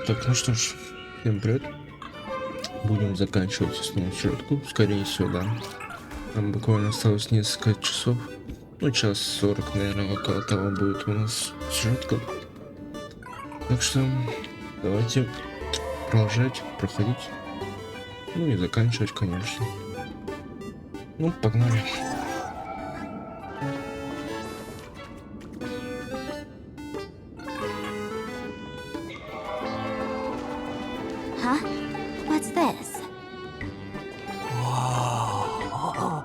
Так, ну что ж, всем привет. Будем заканчивать основную сюжетку, скорее всего, да. Нам буквально осталось несколько часов. Ну, час 40, наверное, около того будет у нас сюжетка. Так что давайте продолжать проходить. Ну и заканчивать, конечно. Ну, погнали. Huh? What's this? Whoa.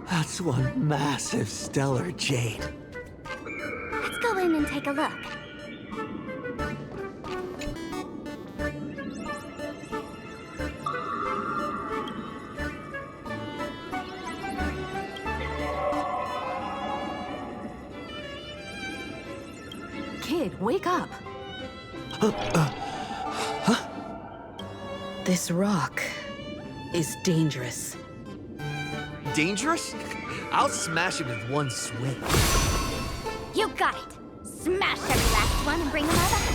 That's one massive stellar jade. Let's go in and take a look. Kid, wake up! This rock is dangerous. Dangerous? I'll smash it with one swing. You got it! Smash every last one and bring them all back!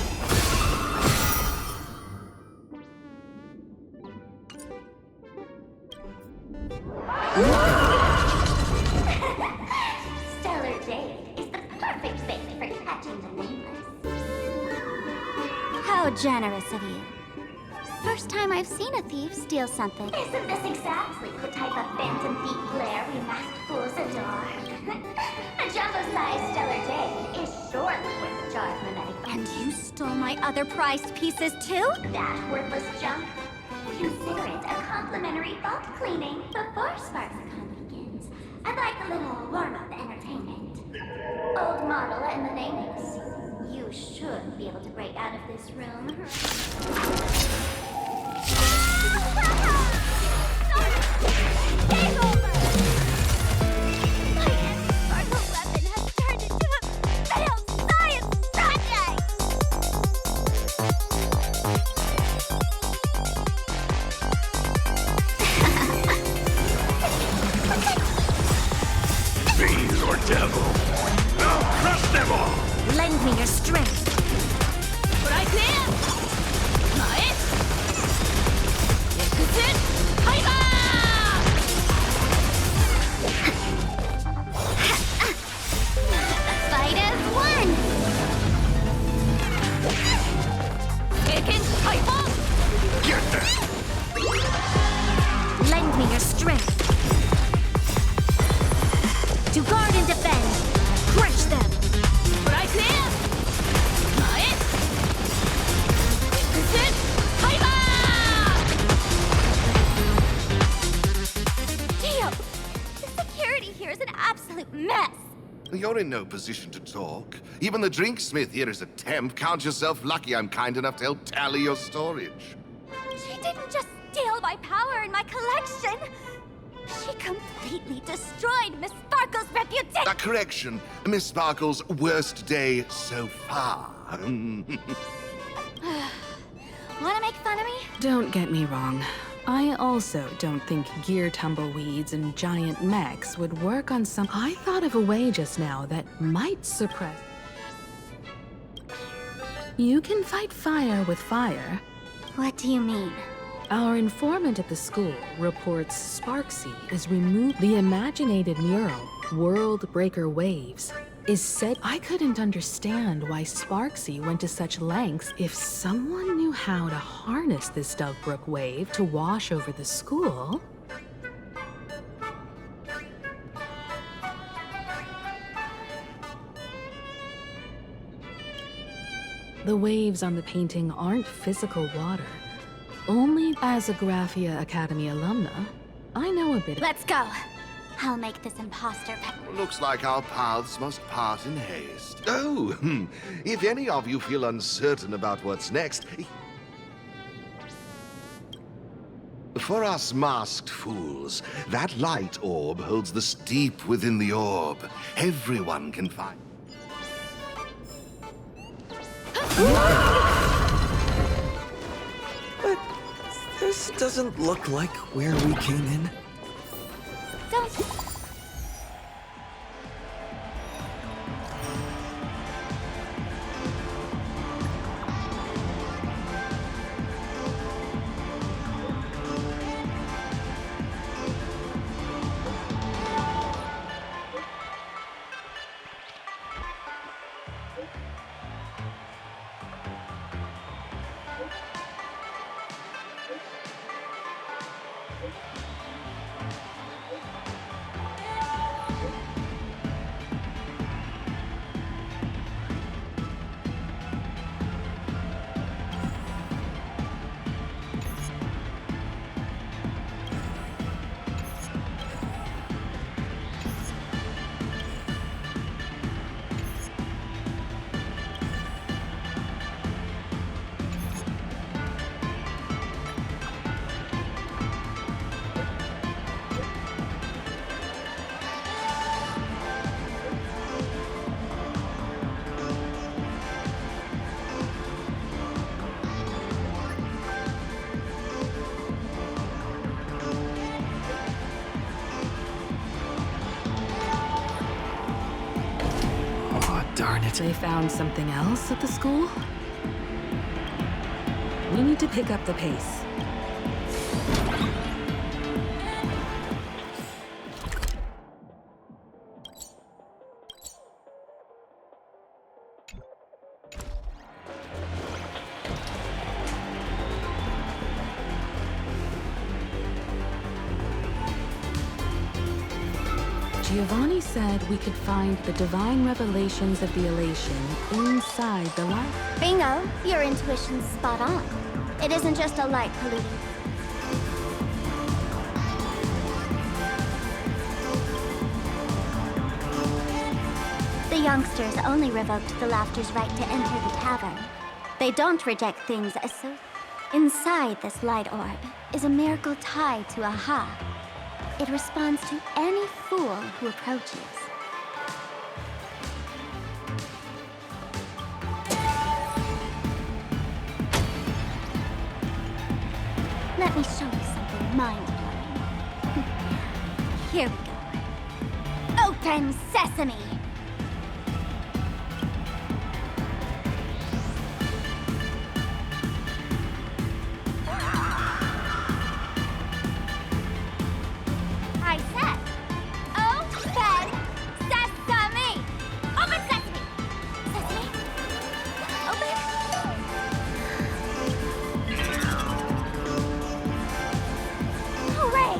Stellar jade is the perfect bait for catching the nameless. How generous of you. First time I've seen a thief steal something. Isn't this exactly the type of phantom thief glare we masked fools adore? A jumbo-sized stellar jade is surely worth a jar of mimetic. And you stole my other prized pieces too? That worthless junk? Consider it a complimentary vault cleaning before Sparks Con begins. I'd like a little warm-up entertainment. Old model and the nameless. You should be able to break out of this room. Game over! My anti-sparkle weapon has turned into a failed science project! Fiend or devil, I'll crush them all! Lend me your strength. But I can! Fight as one! Get them! Lend me your strength. To guard and defend. Crush them. But I can! Dio! The security here is an absolute mess. You're in no position to talk. Even the drinksmith here is a temp. Count yourself lucky I'm kind enough to help tally your storage. She didn't just steal my power and my collection. She completely destroyed Miss Sparkle's reputation. A correction. Miss Sparkle's worst day so far. Wanna make fun of me? Don't get me wrong. I also don't think gear tumbleweeds and giant mechs would work on some. I thought of a way just now that might suppress. You can fight fire with fire. What do you mean? Our informant at the school reports Sparksy is removed. The imaginated mural, World Breaker Waves, is said. I couldn't understand why Sparksy went to such lengths if someone knew how to harness this Dogbrook wave to wash over the school. The waves on the painting aren't physical water. Only as a Graphia Academy alumna, I know a bit. Let's go. I'll make this imposter. Looks like our paths must part in haste. Oh, if any of you feel uncertain about what's next... For us masked fools, that light orb holds the steep within the orb. Everyone can find... But this doesn't look like where we came in. Don't... They found something else at the school? We need to pick up the pace. Giovanni said we could find the divine revelations of the elation inside the light. Bingo! Your intuition's spot on. It isn't just a light polluting. The youngsters only revoked the Laughter's right to enter the tavern. They don't reject things as so. Inside this light orb is a miracle tied to Aha. It responds to any fool who approaches. Let me show you something mind-blowing. Here we go. Open sesame! I said, open sesame! Open sesame! Sesame? Open? Hooray!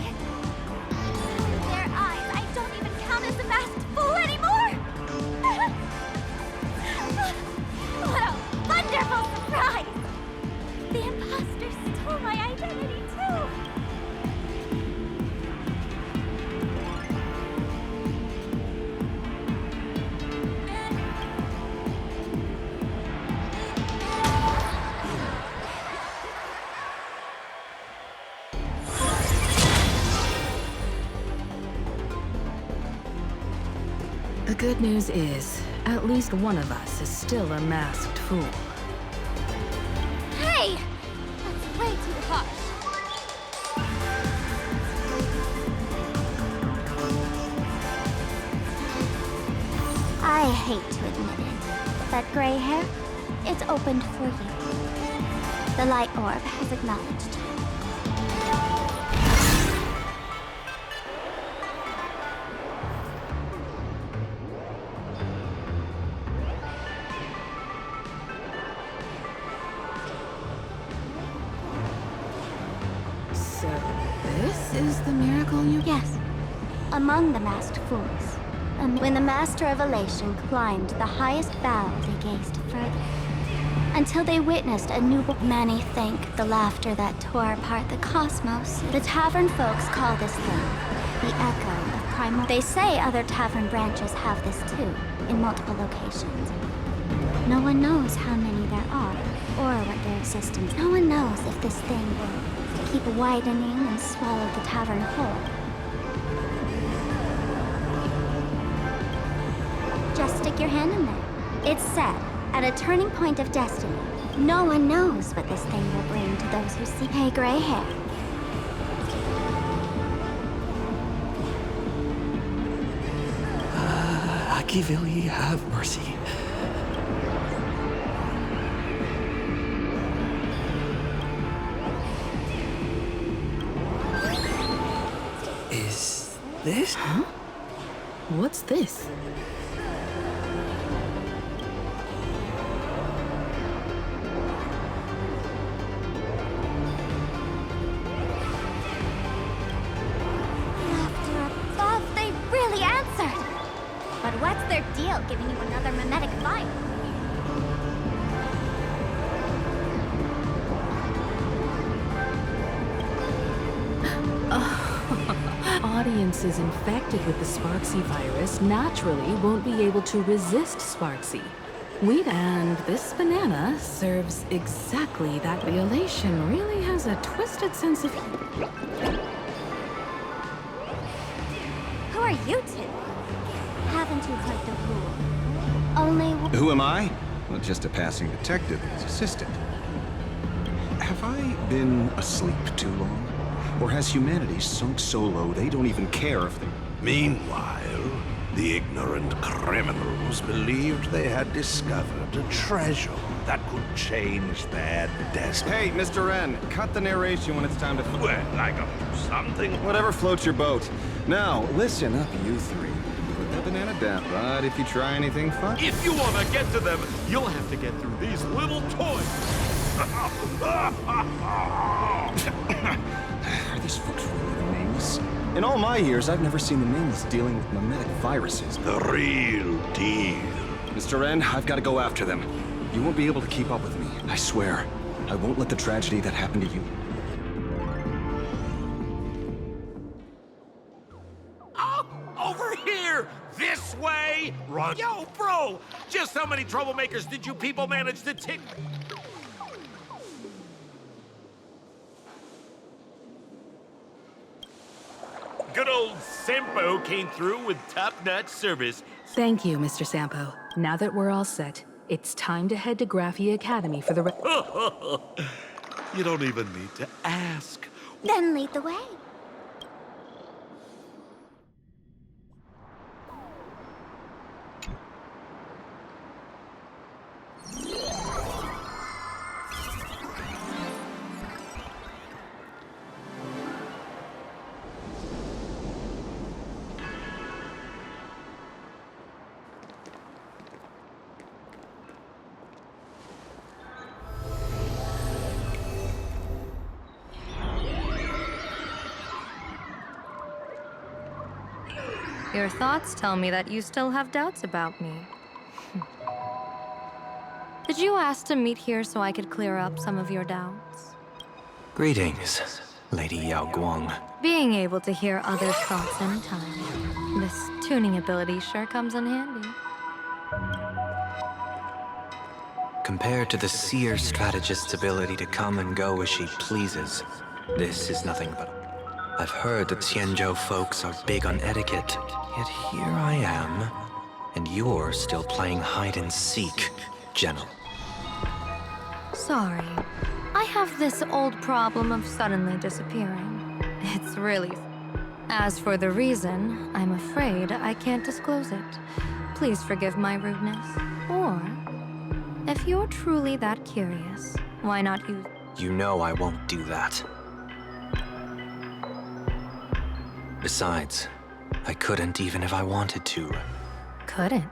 Through their eyes, I don't even count as a masked fool anymore! What a wonderful surprise! The imposter stole my identity too! The good news is, at least one of us is still a masked fool. Hey! That's way too harsh. I hate to admit it, but gray hair, it's opened for you. The light orb has acknowledged you. So, this is the miracle you... Yes, among the masked fools. When the Master of Elation climbed the highest bough, they gazed further. Until they witnessed a new... Many think the laughter that tore apart the cosmos. The tavern folks call this thing the echo of primal... They say other tavern branches have this too, in multiple locations. No one knows how many there are, or what their existence... No one knows if this thing will keep widening and swallow the tavern whole. Just stick your hand in there. It's said, at a turning point of destiny, no one knows what this thing will bring to those who seek. Hey, gray hair. Machiavelli, have mercy. Is this? Huh? What's this? They really answered! But what's their deal giving you another mimetic vibe? Audiences infected with the Sparksy virus naturally won't be able to resist Sparksy. And this banana serves exactly that. The elation really has a twisted sense of... Who are you two? Haven't you heard the rule? Only... Who am I? Well, just a passing detective and his assistant. Have I been asleep too long? Or has humanity sunk so low they don't even care if they... Meanwhile, The ignorant criminals believed they had discovered a treasure that could change their destiny. Hey, Mr. N, cut the narration when it's time to... Well, I got something. Whatever floats your boat. Now, listen up, you three. Put that banana down, but if you try anything fun... If you want to get to them, you'll have to get through these little toys. Are these folks really nameless? In all my years, I've never seen the nameless dealing with mimetic viruses. The real deal. Mr. N, I've got to go after them. You won't be able to keep up with me, I swear. I won't let the tragedy that happened to you... Oh, over here! This way! Run! Yo, bro! Just how many troublemakers did you people manage to take? Good old Sampo came through with top-notch service. Thank you, Mr. Sampo. Now that we're all set, it's time to head to Graphia Academy for the You don't even need to ask. Then lead the way. Your thoughts tell me that you still have doubts about me. Did you ask to meet here so I could clear up some of your doubts? Greetings, Lady Yao Guang. Being able to hear others' thoughts anytime. This tuning ability sure comes in handy. Compared to the seer strategist's ability to come and go as she pleases, this is nothing but... I've heard that Xianzhou folks are big on etiquette, yet here I am, and you're still playing hide-and-seek, General. Sorry. I have this old problem of suddenly disappearing. It's really... As for the reason, I'm afraid I can't disclose it. Please forgive my rudeness. Or, if you're truly that curious, why not use... You know I won't do that. Besides, I couldn't even if I wanted to. Couldn't.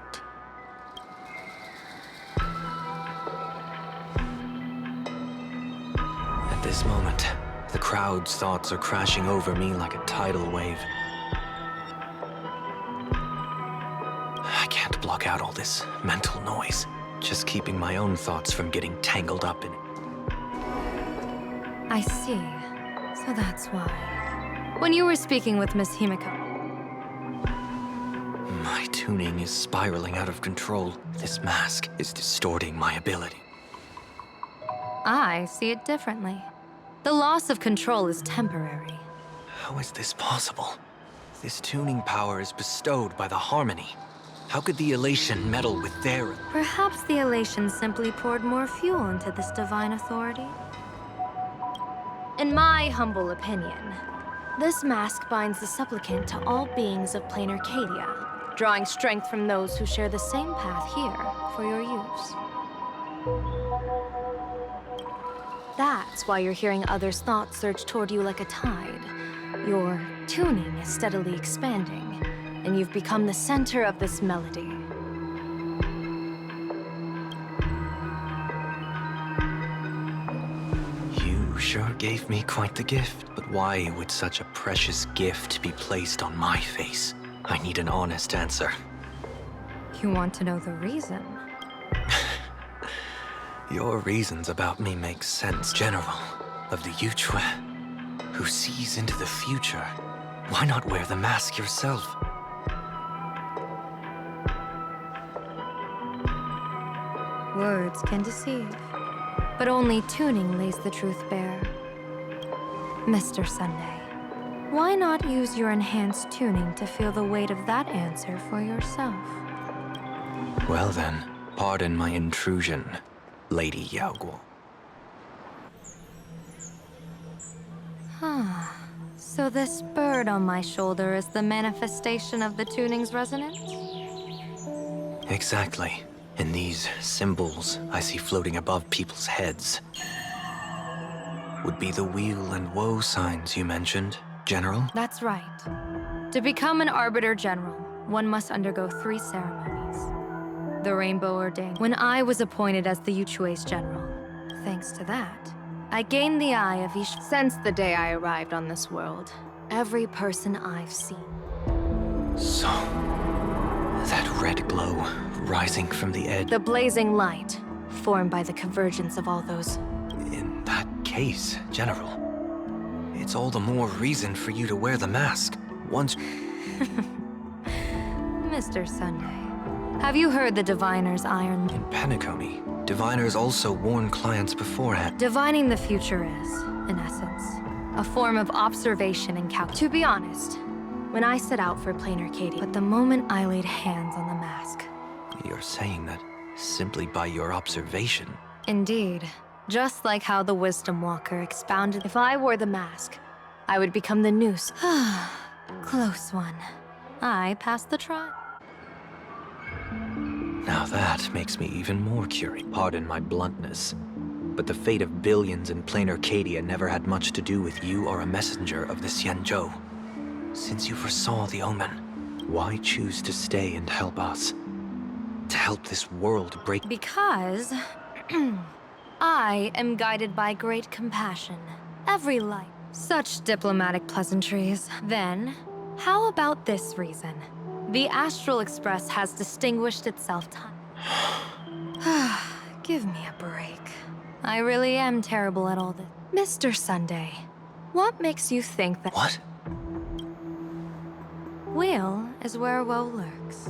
At this moment, the crowd's thoughts are crashing over me like a tidal wave. I can't block out all this mental noise, just keeping my own thoughts from getting tangled up in it. I see. So that's why. When you were speaking with Miss Himiko... My tuning is spiraling out of control. This mask is distorting my ability. I see it differently. The loss of control is temporary. How is this possible? This tuning power is bestowed by the harmony. How could the elation meddle with their... Perhaps the elation simply poured more fuel into this divine authority? In my humble opinion, this mask binds the supplicant to all beings of plain Arcadia, drawing strength from those who share the same path here for your use. That's why you're hearing others' thoughts surge toward you like a tide. Your tuning is steadily expanding, and you've become the center of this melody. You sure gave me quite the gift. But why would such a precious gift be placed on my face? I need an honest answer. You want to know the reason? Your reasons about me make sense. General of the Yuchue, who sees into the future. Why not wear the mask yourself? Words can deceive, but only tuning lays the truth bare. Mr. Sunday, why not use your enhanced tuning to feel the weight of that answer for yourself? Well then, pardon my intrusion, Lady Yao Guang. So this bird on my shoulder is the manifestation of the tuning's resonance? Exactly. And these symbols I see floating above people's heads would be the weal and woe signs you mentioned, General? That's right. To become an Arbiter General, one must undergo 3 ceremonies. The Rainbow Ordained. When I was appointed as the Yuchue's General, thanks to that, I gained the eye of each. Since the day I arrived on this world, every person I've seen. So, that red glow rising from the edge. The blazing light, formed by the convergence of all those. In that case, General, it's all the more reason for you to wear the mask. Once... Mr. Sunday, have you heard the Diviner's iron? In Penacony, diviners also warn clients beforehand. Divining the future is, in essence, a form of observation and calc. To be honest, when I set out for plain Arcadia, but the moment I laid hands on the mask. You're saying that simply by your observation? Indeed. Just like how the Wisdom Walker expounded, if I wore the mask, I would become the noose. Close one. I passed the trial. Now that makes me even more curious. Pardon my bluntness, but the fate of billions in plain Arcadia never had much to do with you or a messenger of the Xianzhou. Since you foresaw the omen, why choose to stay and help us? To help this world break? Because I am guided by great compassion. Every life. Such diplomatic pleasantries. Then, how about this reason? The Astral Express has distinguished itself time. Give me a break. I really am terrible at all this. Mr. Sunday, what makes you think that— What? Weal is where woe lurks.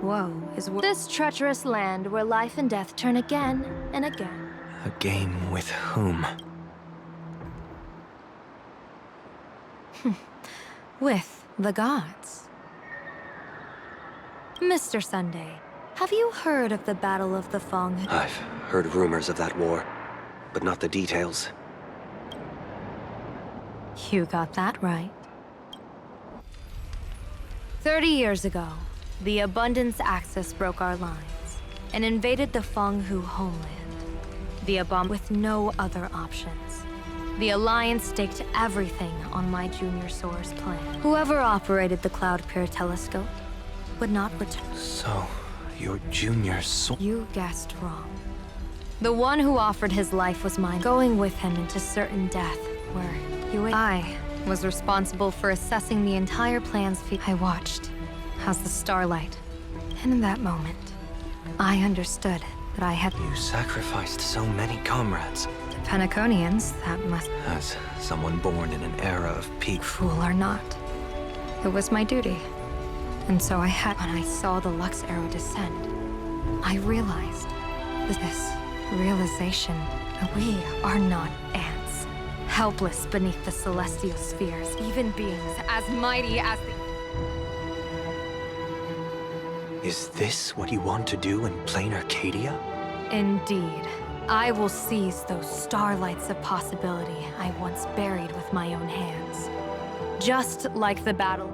Woe is where— This treacherous land where life and death turn again and again. A game with whom? With the gods. Mr. Sunday, have you heard of the Battle of the Fong? I've heard rumors of that war, but not the details. You got that right. 30 years ago, the Abundance Axis broke our lines and invaded the Fenghu homeland. The with no other options. The Alliance staked everything on my junior source plan. Whoever operated the Cloud Pure telescope would not return. So, your junior You guessed wrong. The one who offered his life was mine, going with him into certain death, where you— I was responsible for assessing the entire plan's feat. I watched as the starlight, and in that moment, I understood that I had— You sacrificed so many comrades. The Penaconians, that must— As someone born in an era of peak— Fool or not, it was my duty. And so I had— When I saw the Lux arrow descend, I realized this realization that we are not ants, helpless beneath the celestial spheres, even beings as mighty as the— Is this what you want to do in plain Arcadia? Indeed. I will seize those starlights of possibility I once buried with my own hands. Just like the battle,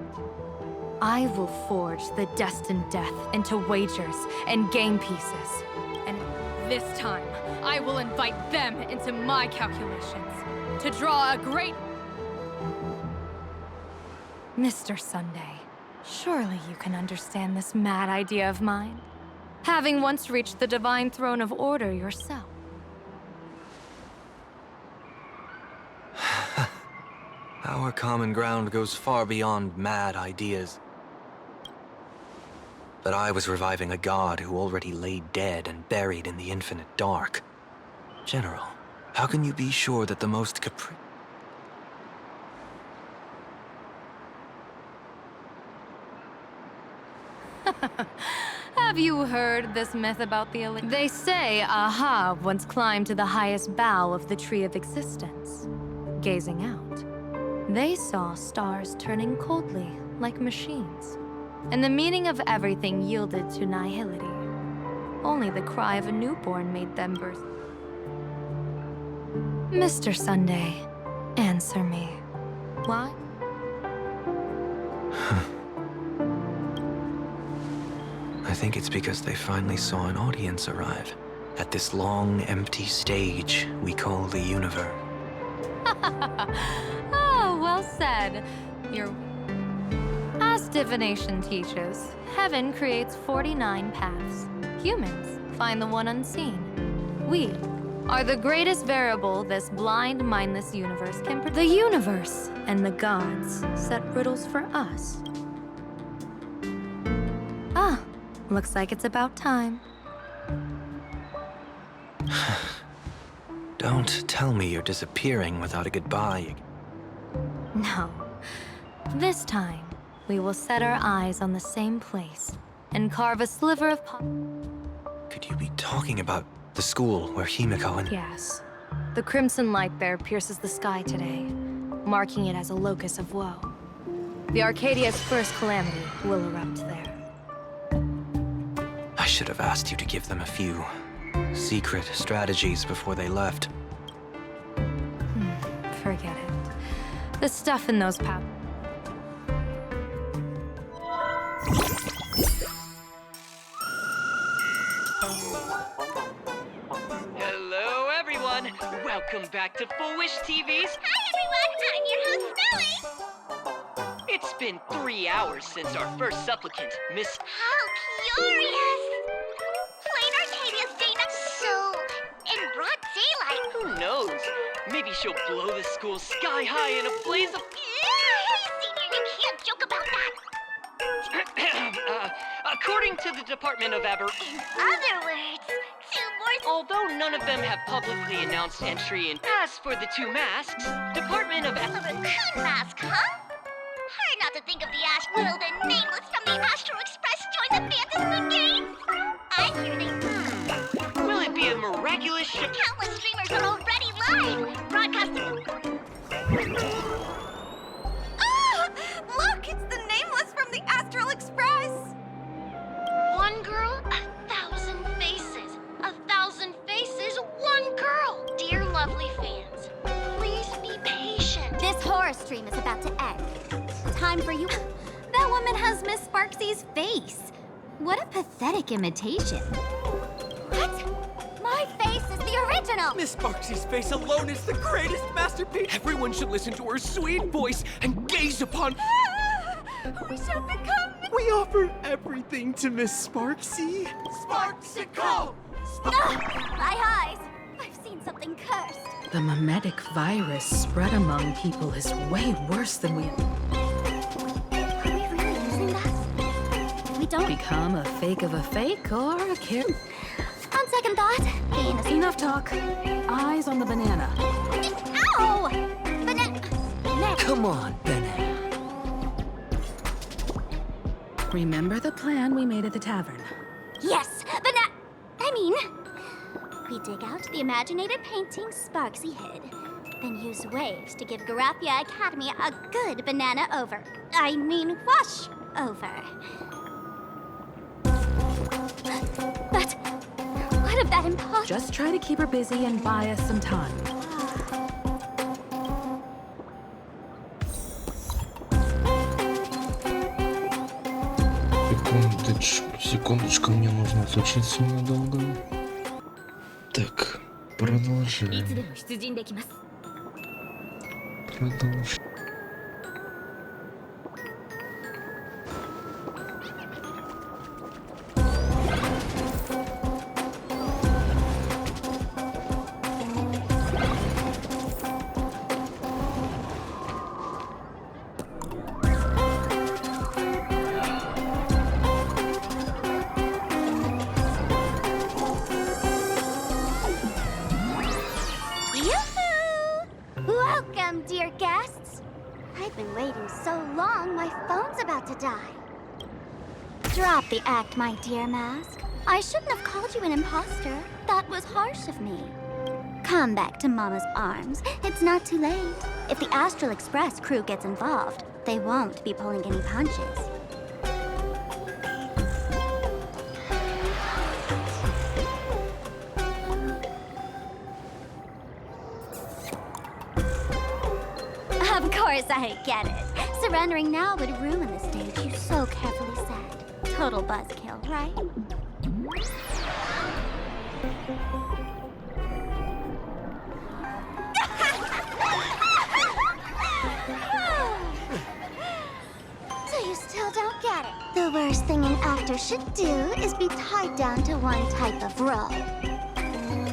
I will forge the destined death into wagers and game pieces. And this time, I will invite them into my calculations to draw a great— Mr. Sunday, surely you can understand this mad idea of mine, having once reached the divine throne of order yourself. Our common ground goes far beyond mad ideas. But I was reviving a god who already lay dead and buried in the infinite dark. General, how can you be sure that the most Have you heard this myth about the elite? They say Ahab once climbed to the highest bough of the Tree of Existence. Gazing out, they saw stars turning coldly like machines, and the meaning of everything yielded to nihility. Only the cry of a newborn made them burst. Mr. Sunday, answer me. Why? I think it's because they finally saw an audience arrive at this long, empty stage we call the universe. Oh, well said. As divination teaches, heaven creates 49 paths. Humans find the one unseen. We are the greatest variable this blind, mindless universe can predict. The universe and the gods set riddles for us. Ah, looks like it's about time. Don't tell me you're disappearing without a goodbye. No. This time, we will set our eyes on the same place and carve a sliver of Could you be talking about the school where Himiko and... Yes. The crimson light there pierces the sky today, marking it as a locus of woe. The Arcadia's first calamity will erupt there. I should have asked you to give them a few secret strategies before they left. Forget it. The stuff in those Hello, everyone. Welcome back to Full Wish TV's. Hi, everyone. I'm your host, Smelly. It's been 3 hours since our first supplicant, Miss... How curious. Plain Arcadia's day night. So, in broad daylight. Who knows? Maybe she'll blow the school sky high in a blaze of... Hey, Senior, you can't joke about that. According to the Department of Aber... In other words, two more... Although none of them have publicly announced entry in... As for the two masks, Department of... A raccoon mask, huh? Hard not to think of the Ash Will, the nameless from the Astral Express join the Fantasy Games. I hear they... Will it be a miraculous ship? Countless streamers are already live, broadcasting... Oh! Look, it's the nameless from the Astral Express! One girl, 1,000 faces. 1,000 faces, one girl. Dear lovely fans, please be patient. This horror stream is about to end. Time for you... That woman has Miss Sparksy's face. What a pathetic imitation. What? My face is the original! Miss Sparksy's face alone is the greatest masterpiece! Everyone should listen to her sweet voice and gaze upon... We shall become... We offer everything to Miss Sparksy. Sparksicle! My eyes! I've seen something cursed. The mimetic virus spread among people is way worse than we Are we really using that? We don't... become a fake of a fake or a kid. On second thought, being a... Enough talk. Eyes on the banana. Ow! Banana... Come on, Banana. Remember the plan we made at the tavern? Yes, we dig out the imaginated painting Sparksy hid, then use waves to give Garafia Academy a good banana over. Wash over. But what if that impossible... Just try to keep her busy and buy us some time. Секундочку, мне нужно отлучиться ненадолго. Так, продолжаем. Продолжим. Welcome, dear guests. I've been waiting so long, my phone's about to die. Drop the act, my dear Mask. I shouldn't have called you an imposter. That was harsh of me. Come back to Mama's arms. It's not too late. If the Astral Express crew gets involved, they won't be pulling any punches. Of course I get it. Surrendering now would ruin the stage you so carefully set. Total buzzkill, right? So you still don't get it. The worst thing an actor should do is be tied down to one type of role.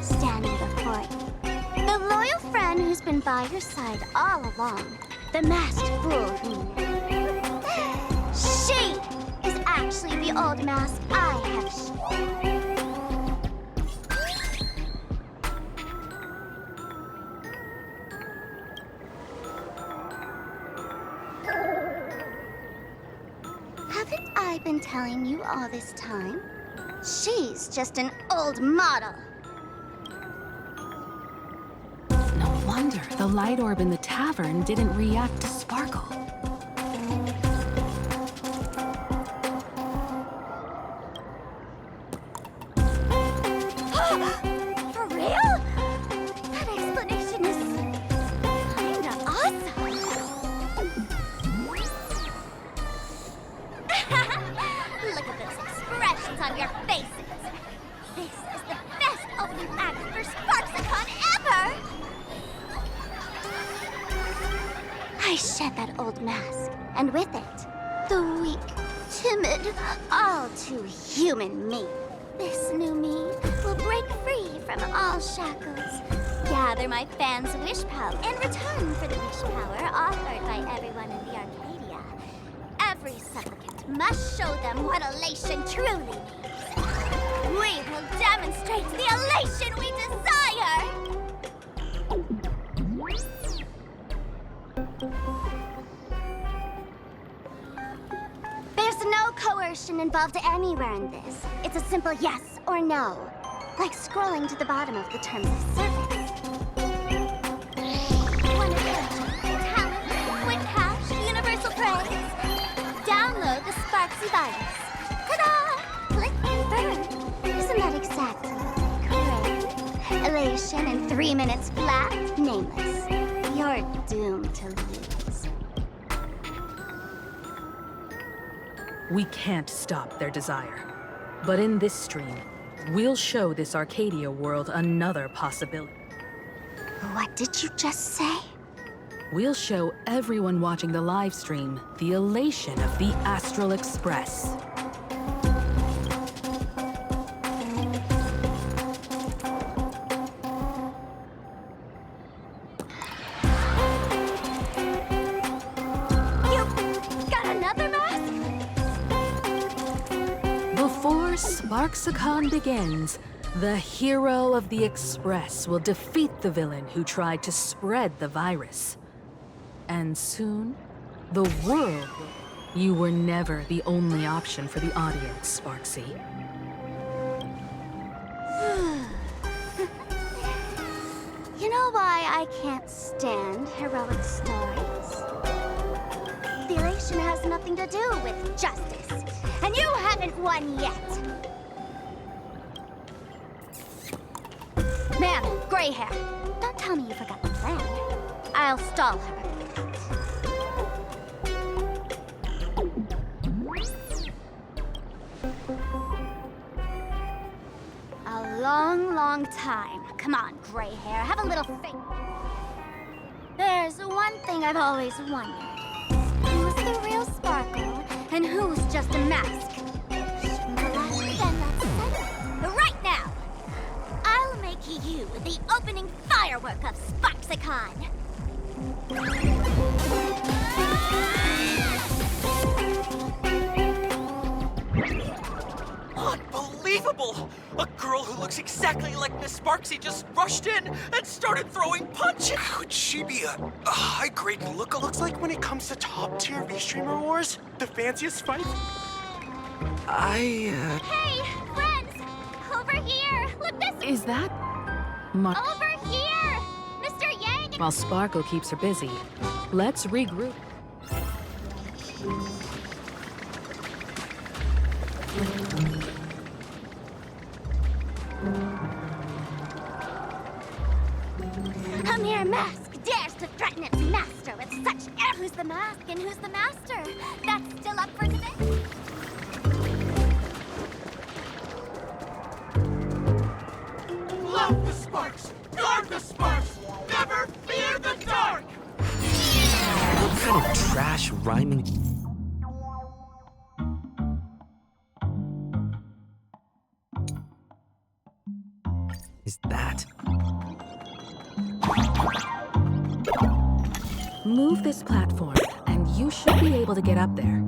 Standing before you, the loyal friend who's been by your side all along. The masked fool who... She is actually the old mask I have Haven't I been telling you all this time? She's just an old model. No wonder the light orb in the tavern didn't react to Sparkle. For real? That explanation is kinda awesome. Look at those expressions on your faces. This is the best opening act for Sparksicon ever! I shed that old mask, and with it, the weak, timid, all too human me. This new me will break free from all shackles, gather my fans' wish power, in return for the wish power offered by everyone in the Arcadia. Every supplicant must show them what elation truly means. We will demonstrate the elation we desire! There's no coercion involved anywhere in this. It's a simple yes or no, like scrolling to the bottom of the terms of service. One attention, talent, quick cash, universal praise. Download the Sparksy virus. Ta-da! Click and burn. Isn't that exactly correct? Elation in 3 minutes flat, nameless. You're doomed to lose. We can't stop their desire. But in this stream, we'll show this Arcadia world another possibility. What did you just say? We'll show everyone watching the live stream the elation of the Astral Express. Before Sparksicon begins, the hero of the Express will defeat the villain who tried to spread the virus. And soon, the world will... You were never the only option for the audience, Sparksy. You know why I can't stand heroic stories? The elation has nothing to do with justice, and you haven't won yet. Ma'am, gray hair, don't tell me you forgot the plan. I'll stall her. A long, long time. Come on, gray hair, have a little faith. There's one thing I've always wondered. Who's the real Sparkle, and who's just a mask? Then let's settle it. Right now! I'll make you the opening firework of Sparksicon. Unbelievable! A girl who looks exactly like Miss Sparksy just rushed in and started throwing punches! Could she be a high-grade looks like when it comes to top-tier V-Streamer wars? The fanciest fight? Hey, friends! Over here! Look this... Is that... Over here! Mr. Yang! While Sparkle keeps her busy, let's regroup. A mere mask dares to threaten its master with such air? Who's the mask and who's the master? That's still up for debate. Love the sparks! Guard the sparks! Never fear the dark! What kind of trash rhyming... is that? Move this platform, and you should be able to get up there.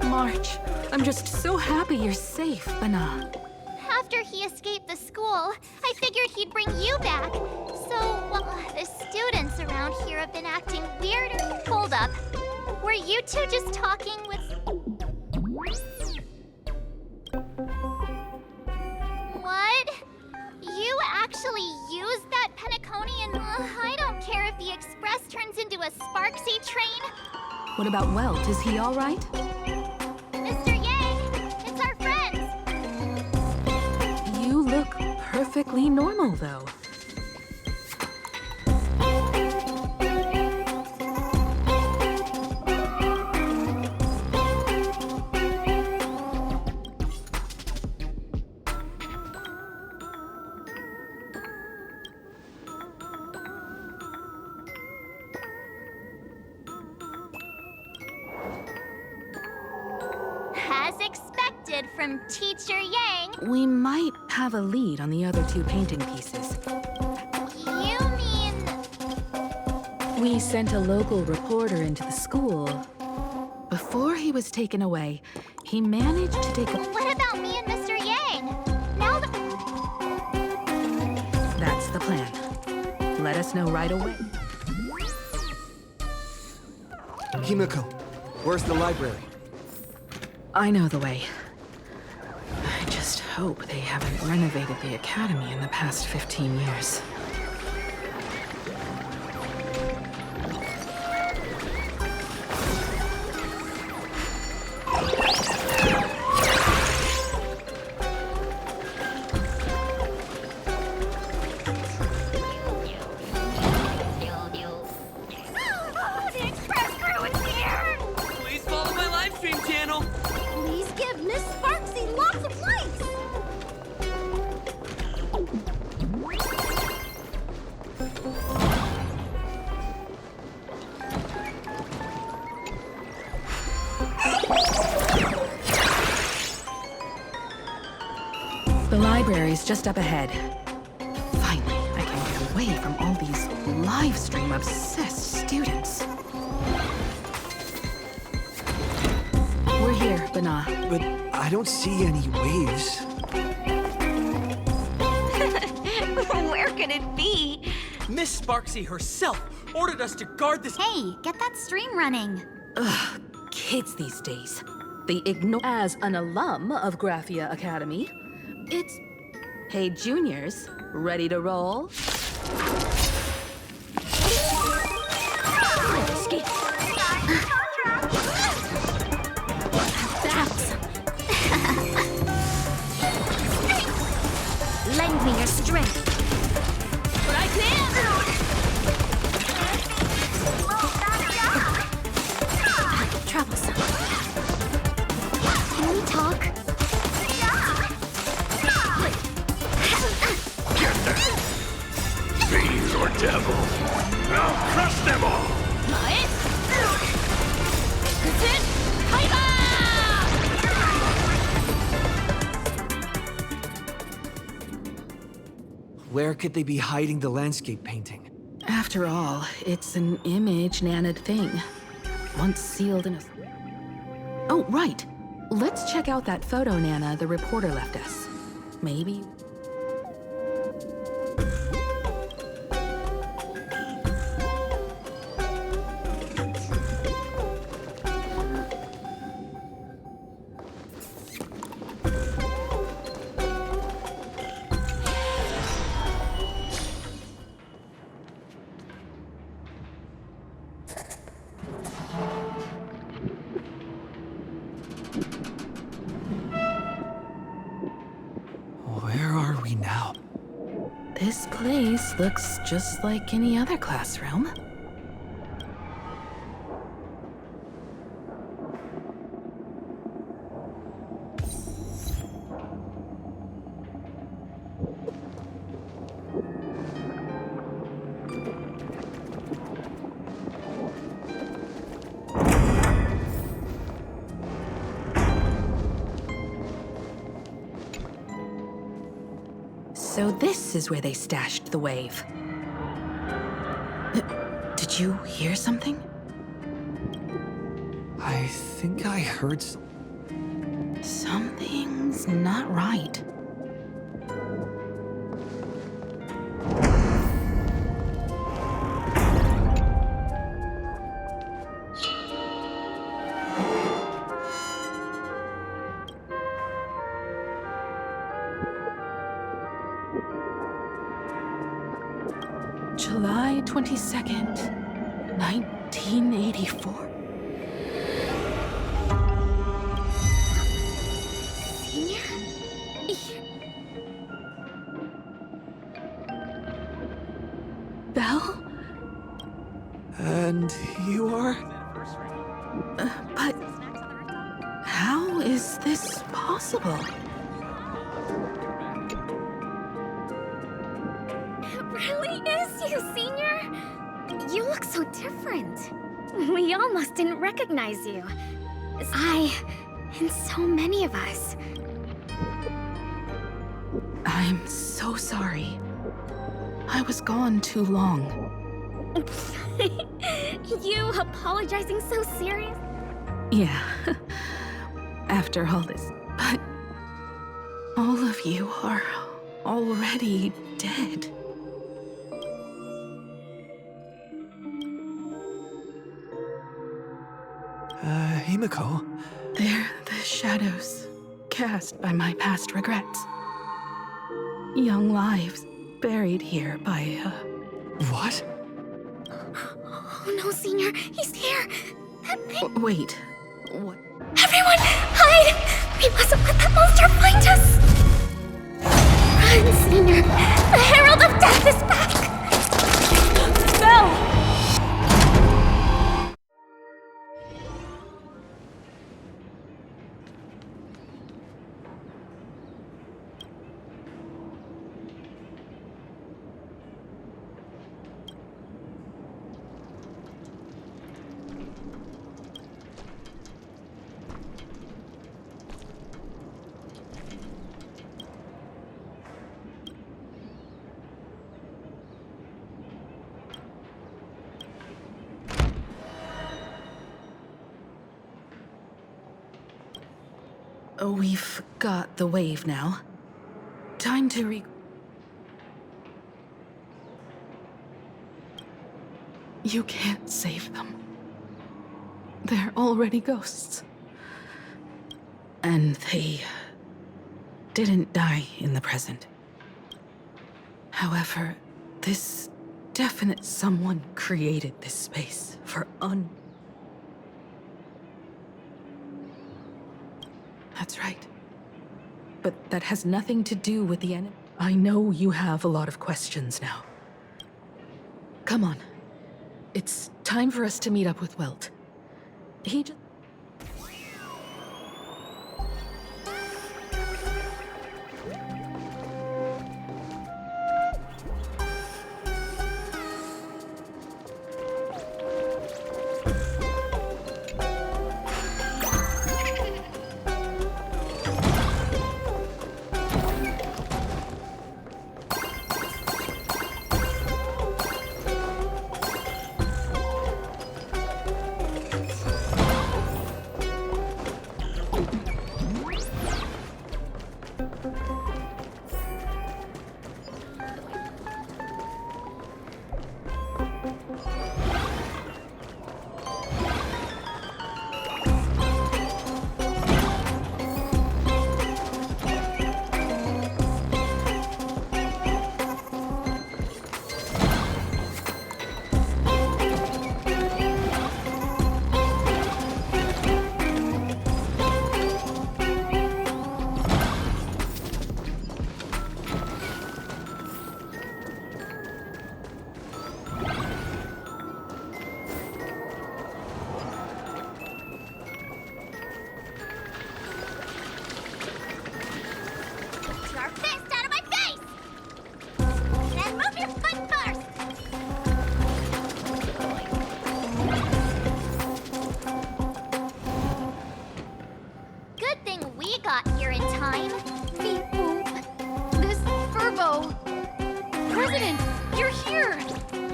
March, I'm just so happy you're safe, Bana. After he escaped the school, I figured he'd bring you back. So, well, the students around here have been acting weird. Hold up. Were you two just talking with... What? You actually used that Penaconian? I don't care if the Express turns into a Sparksy train. What about Welt? Is he all right? Mr. Yang, it's our friends. You look perfectly normal, though. As expected from Teacher Yang. We might have a lead on the other two painting pieces. You mean... We sent a local reporter into the school. Before he was taken away, he managed to take a... What about me and Mr. Yang? Now that... That's the plan. Let us know right away. Himiko, where's the library? I know the way. I just hope they haven't renovated the academy in the past 15 years. The Express crew is here! Please follow my live stream channel. Please give Miss Sparksy lots of likes! The library's just up ahead. Finally, I can get away from all these live stream obsessed students. We're here, Bana. But I don't see any waves. Where could it be? Miss Sparksy herself ordered us to guard this. Hey, get that stream running. Ugh, kids these days. They ignore... As an alum of Graphia Academy, it's... Hey, juniors, ready to roll? Lend me your strength. But I can't! Troublesome. Can we talk? devil! I'll crush them all! Where could they be hiding the landscape painting? After all, it's an image Nana'd thing. Once sealed in a... Oh, right. Let's check out that photo Nana the reporter left us. Maybe... Where are we now? This place looks just like any other classroom. So this is where they stashed the wave. Did you hear something? I think I heard Something's not right. July 22nd, 1984. Belle? And you are? But how is this possible? It really is you, Senior! You look so different. We almost didn't recognize you. And so many of us. I'm so sorry. I was gone too long. You apologizing so serious? Yeah. After all this. But all of you are already dead. Himiko? They're the shadows cast by my past regrets. Young lives buried here by, What? Oh no, Senior, he's here! Wait. What? Everyone, hide! We mustn't let that monster find us! Run, Senior! The Herald of Death is back! Belle! We've got the wave now. Time to You can't save them. They're already ghosts. And they didn't die in the present. However, this definite someone created this space for That's right. But that has nothing to do with the enemy. I know you have a lot of questions now. Come on. It's time for us to meet up with Welt. He just...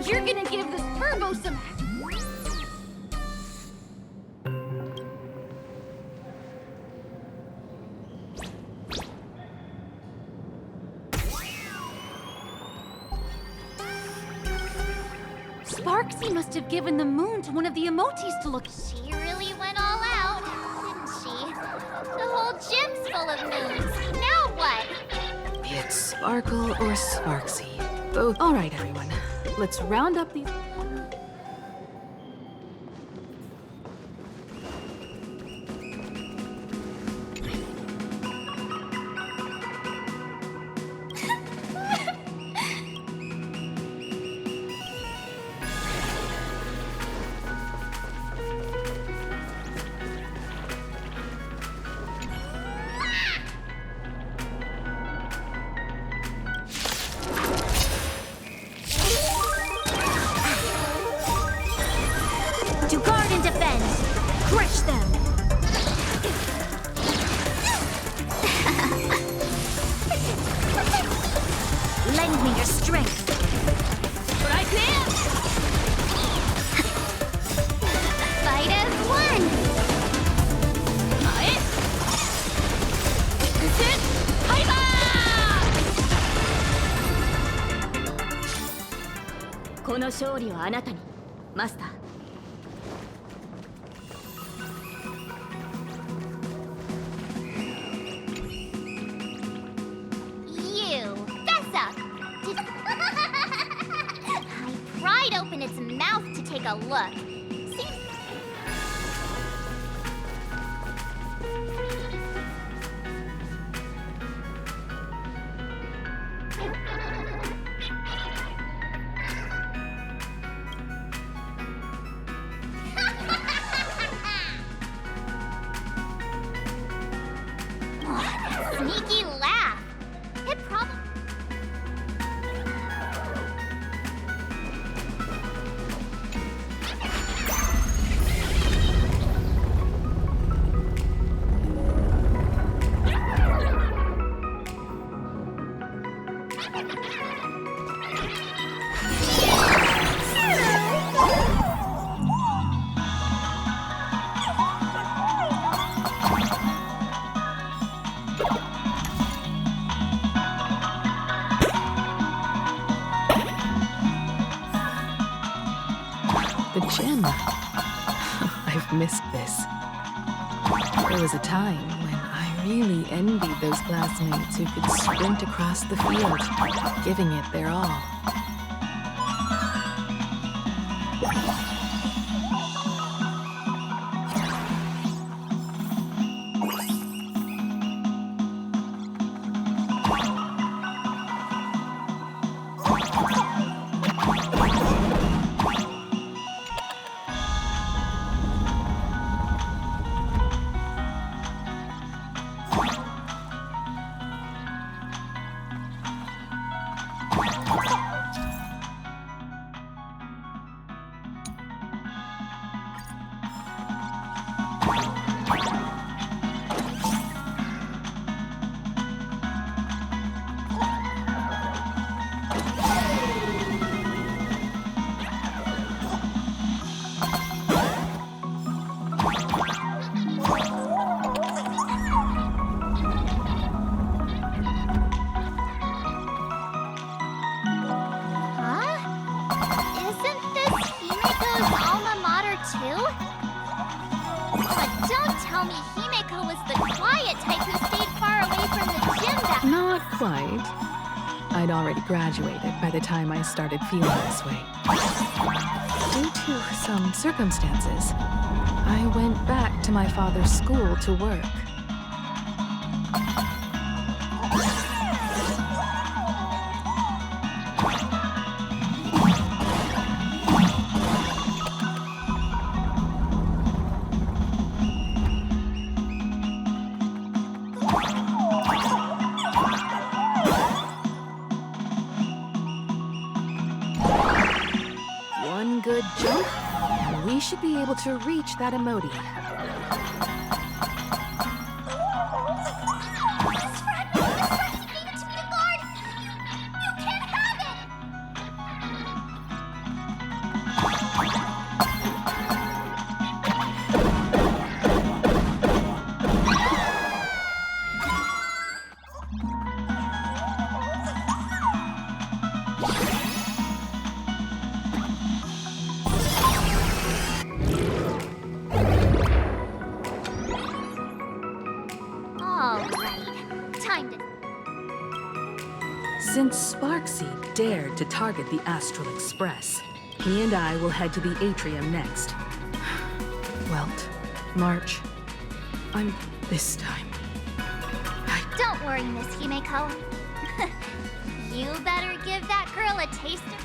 You're gonna give this Virgo some... Sparksy must have given the moon to one of the emotes to look... She really went all out, didn't she? The whole gym's full of moons. Now what? It's Sparkle or Sparksy. Both. All right, everyone. Let's round up these... To guard and defend! Crush them! Lend me your strength! But I can't! Fight as one! Is it? Hyper! Master. You! Fess up! I pried open its mouth to take a look. Seems... Sneaky laugh. It probably... The gym. I've missed this. There was a time when I really envied those classmates who could sprint across the field, giving it their all. Not quite. I'd already graduated by the time I started feeling this way. Due to some circumstances, I went back to my father's school to work. One good jump, and we should be able to reach that emote. Since Sparksy dared to target the Astral Express, he and I will head to the atrium next. Welt, March, I'm this time. Don't worry, Miss Himeko. You better give that girl a taster.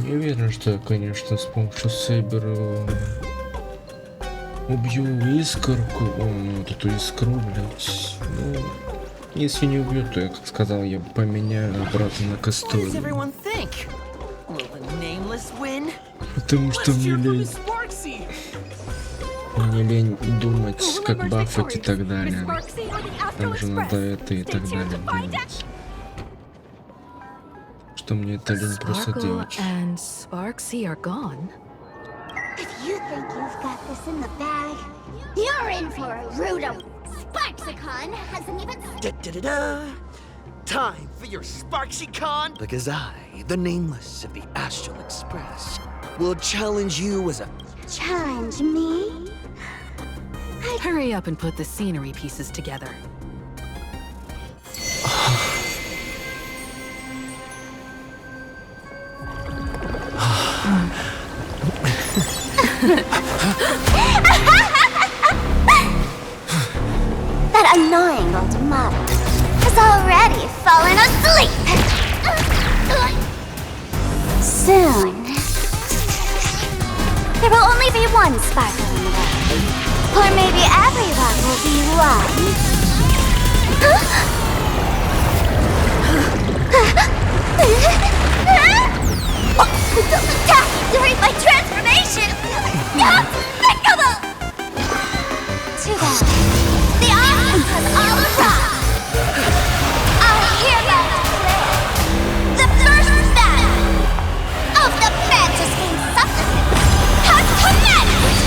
Не уверен, что я, конечно, с помощью Сейбера убью искорку, вот эту искру, блядь. Ну, если не убью, то я, как сказал, я поменяю обратно на касторию. Потому что мне лень думать, как бафать и так далее. Там же надо это и так далее делать. Что мне это лень просто делать. And Sparksy are gone. If you think you've got this in the bag, you're in for a rude. Sparksicon hasn't even. Da-da-da-da. Time for your SparksyCon. Because I, the Nameless of the Astral Express, will challenge you as a... Challenge me? Hurry up and put the scenery pieces together. That annoying old model has already fallen asleep. Soon, there will only be one sparkle in the world. Or maybe everyone will be one. Don't attack during my transformation! Despicable! Too bad. The audience has all arrived. I hereby declare the first battle of the Fantasy Supplement has commenced!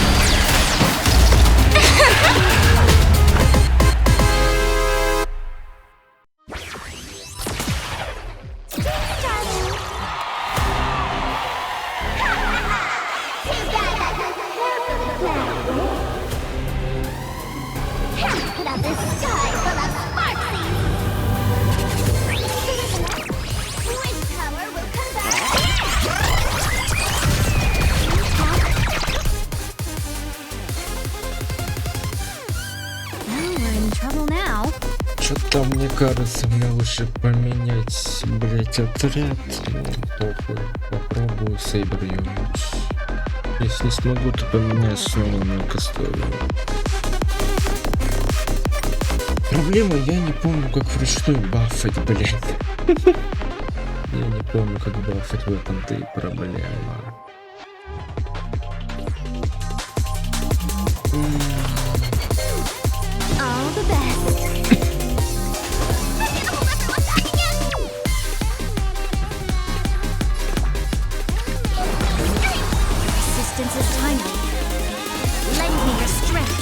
Что-то мне кажется, мне лучше поменять, блять, отряд. Ну, похуй. Попробую Сейбер юнить. Если не смогу, то поменяю снова на касторию. Проблема, я не помню, как вручную бафать, блядь. Я не помню, как бафать, в этом-то и проблема. All the best. Resistance is timely. Lend me your strength.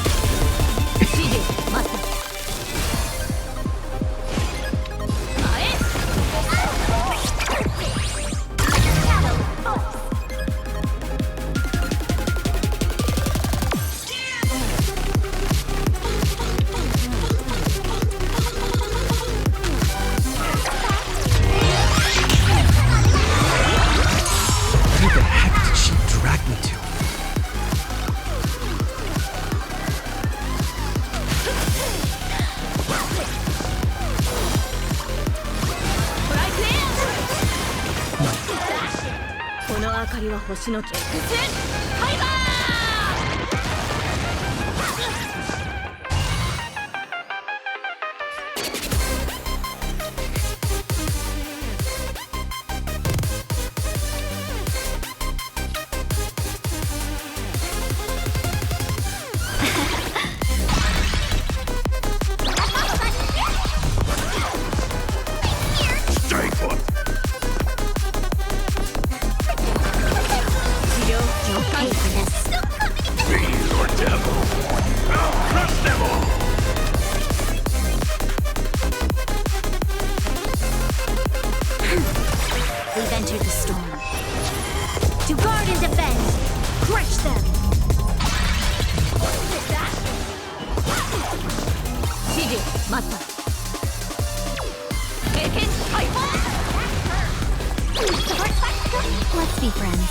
We've entered the storm. To guard and defend, crush them. Shiji, Mata. Let's be friends.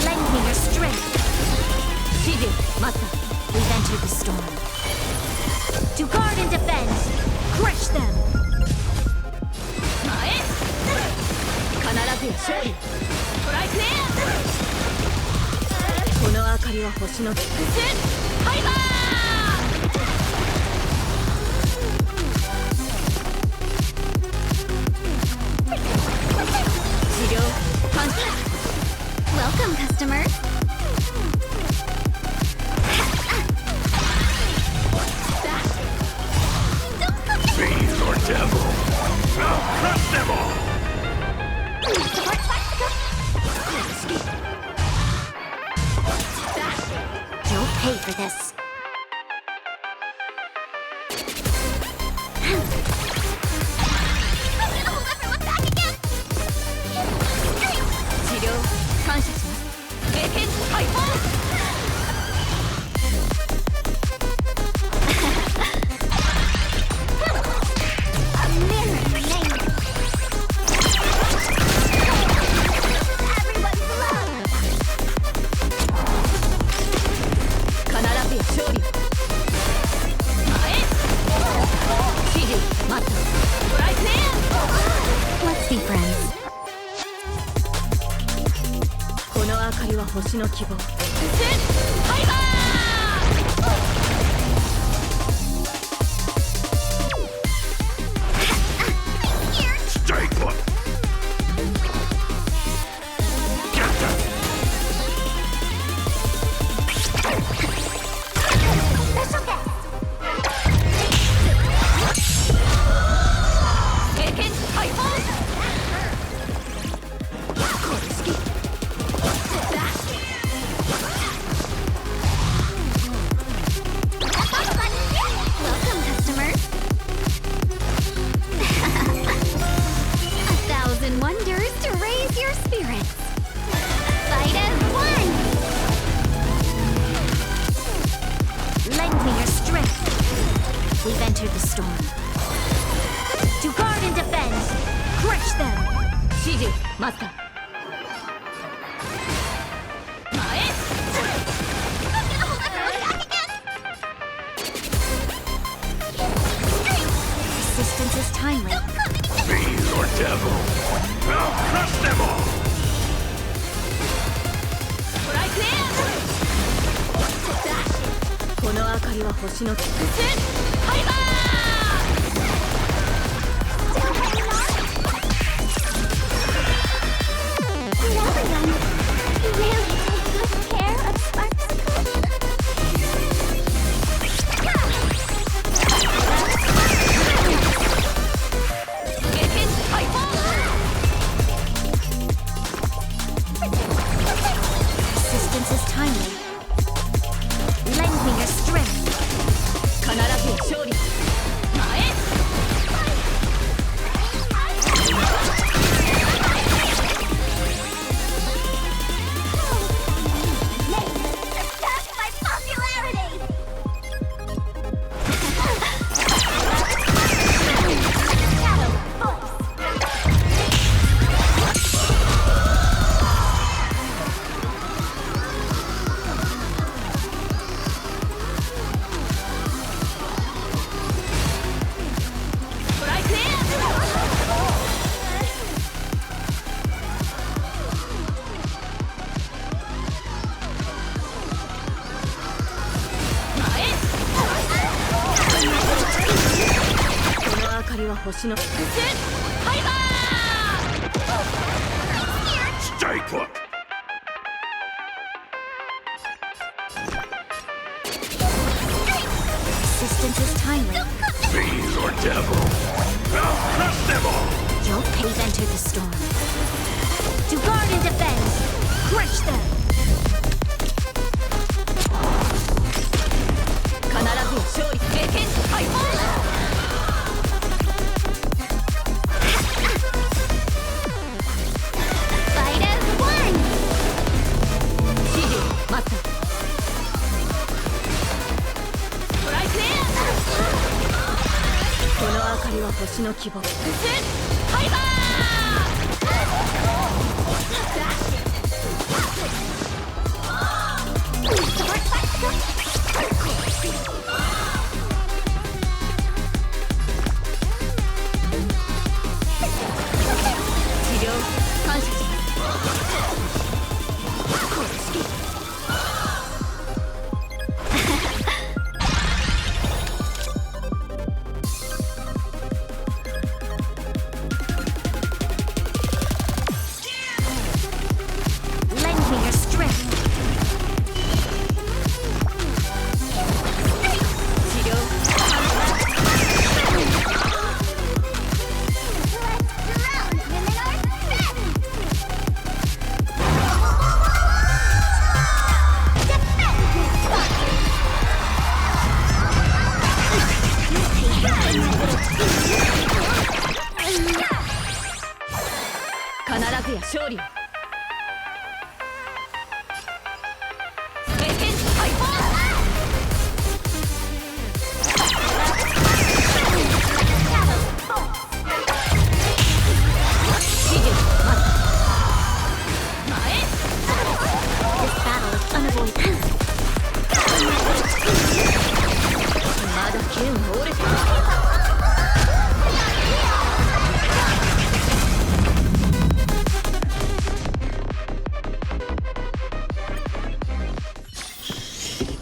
Lend me your strength. We've entered the storm. To guard and defend, crush them. Welcome, customers. Fiend or devil, I'll crush them all! You'll pay for this. Let's be friends. Stay put! Get them! Welcome, customers. A thousand wonders to raise your spirits. Fight as one. Lend me your strength. We've entered the storm. To guard and defend, crush them. Shiji, Mata. Resistance is timely. Fiend or devil, I'll crush them all! Never Stay put! Assistance is timely. Fiends or devil? I'll crush them all! Your pave entered the storm. To guard and defend, crush them! Fight as one! この明かりは星の希望。ハイバ治療感謝します。公式 勝利を。まだ剣は折れてない。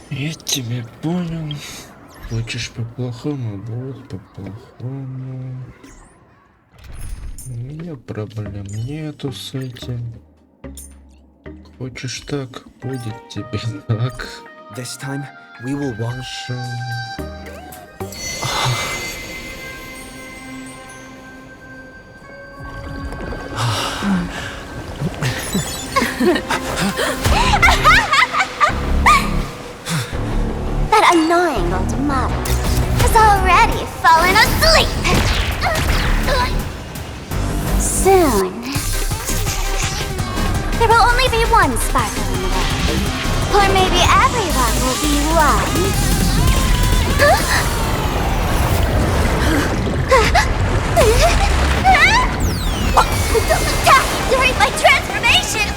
Я тебя понял. Хочешь по-плохому, будет по-плохому. У меня проблем нету с этим. Хочешь так, будет тебе так. This time we will wash. That annoying old model has already fallen asleep. Soon, there will only be one sparkle in the world, or maybe everyone will be one. Don't attack during my transformation!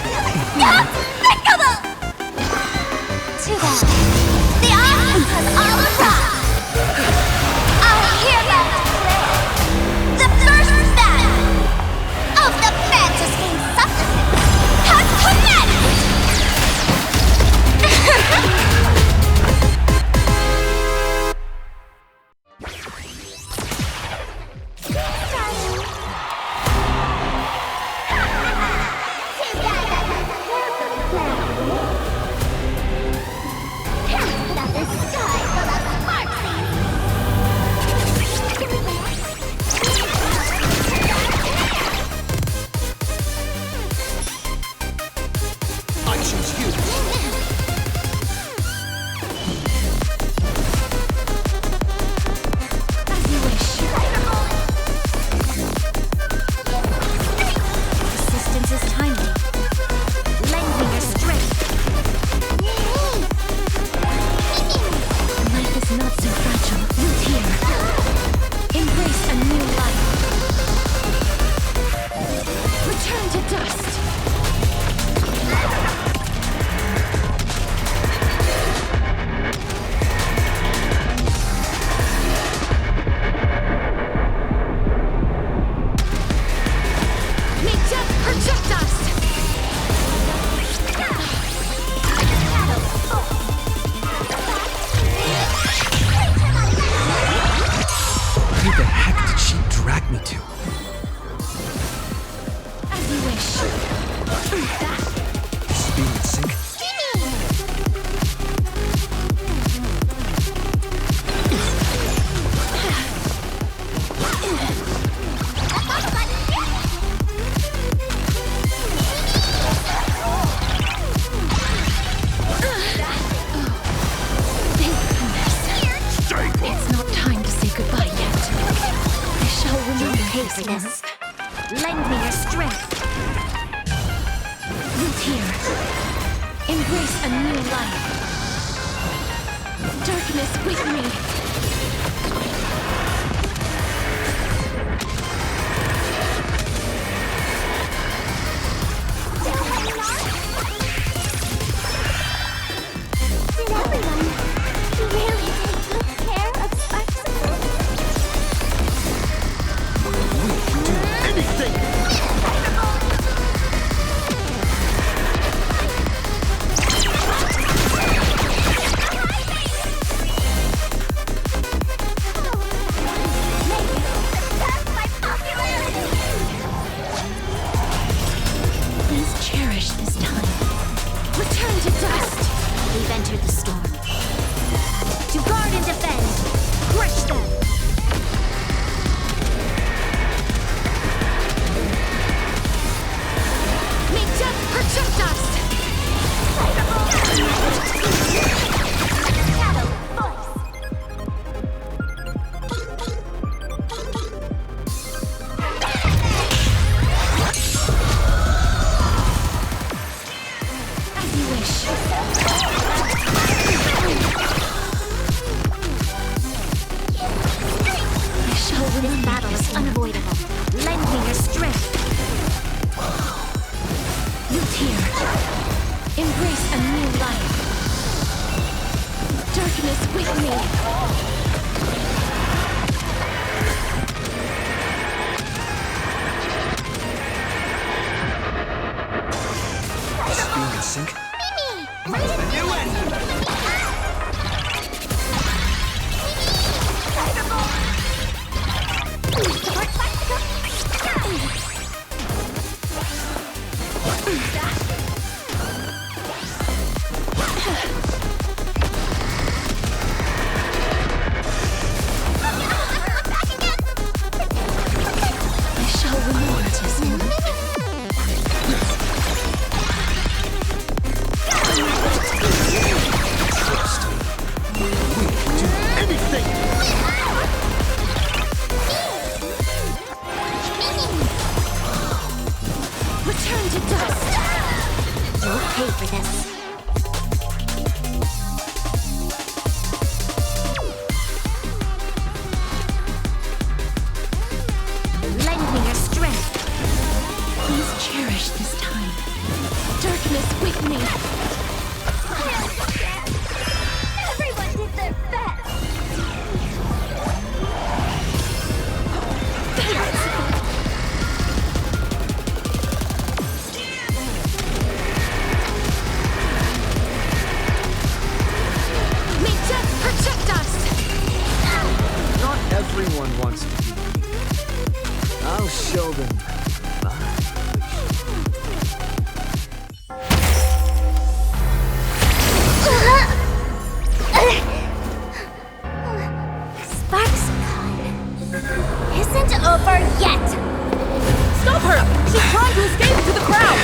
Despicable! Too bad. The audience has all arrived. I hereby declare the first battle of the Fantasy Supplement has commenced! tear. Embrace a new life. Darkness with me. Did everyone really take good care of Sparksicle? We can do anything! Please cherish this time. Return to dust. We've entered the storm. To guard and defend. Crush them. May death protect us. Shadow voice. As you wish. I shall win. This battle is unavoidable. Lend me your strength. You tear. Embrace a new life. Darkness with me. Just being in sync. Mimi! The new end! I shall reward this moment. Return to dust. You'll pay for this. Lend me your strength. Please cherish this time. Darkness with me. Everyone did their best. May death protect us. Not everyone wants to be me. I'll show them my Sparksicle isn't over yet. Stop her! She's trying to escape into the crowd!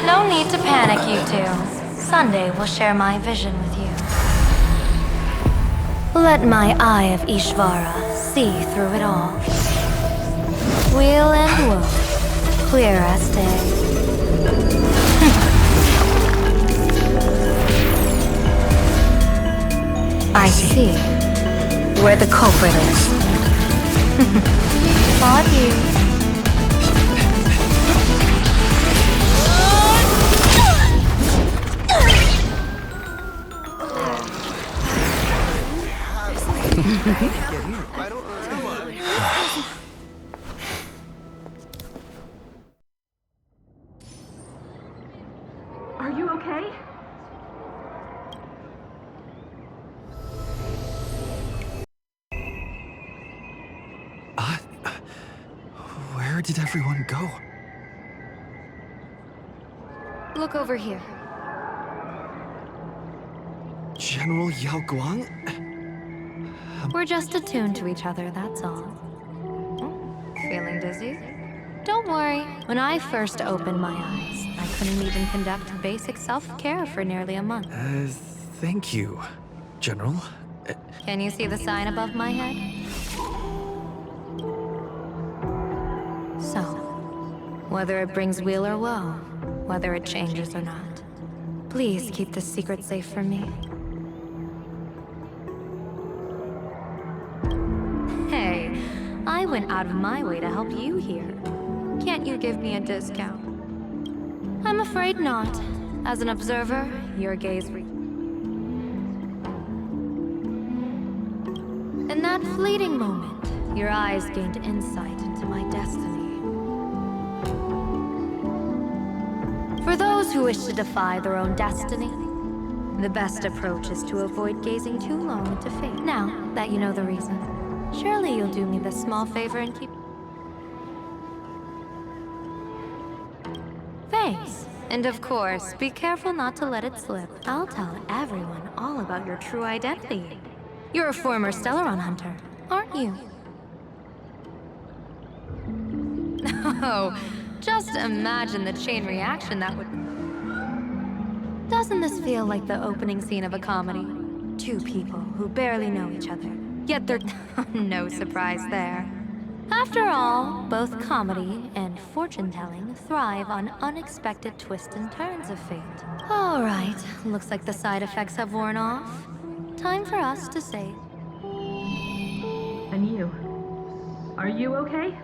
No need to panic, you two. Sunday will share my vision with you. Let my eye of Ishvara see through it all. Weal and woe, clear as day. I see where the culprit is. Fought you. Are you okay? Where did everyone go? Look over here. General Yao Guang? We're just attuned to each other, that's all. Oh, feeling dizzy? Don't worry. When I first opened my eyes, I couldn't even conduct basic self-care for nearly a month. Thank you, General. Can you see the sign above my head? So, whether it brings weal or woe, whether it changes or not, please keep this secret safe from me. Hey, I went out of my way to help you here. Can't you give me a discount? I'm afraid not. As an observer, your gaze in that fleeting moment, your eyes gained insight into my destiny. For those who wish to defy their own destiny, the best approach is to avoid gazing too long into fate. Now that you know the reason, surely you'll do me this small favor and keep... Thanks. And of course, be careful not to let it slip. I'll tell everyone all about your true identity. You're a former Stellaron hunter, aren't you? Oh, just imagine the chain reaction that would... Doesn't this feel like the opening scene of a comedy? Two people who barely know each other, yet they're... No surprise there. After all, both comedy and fortune-telling thrive on unexpected twists and turns of fate. All right, looks like the side effects have worn off. Time for us to say... And you? Are you okay?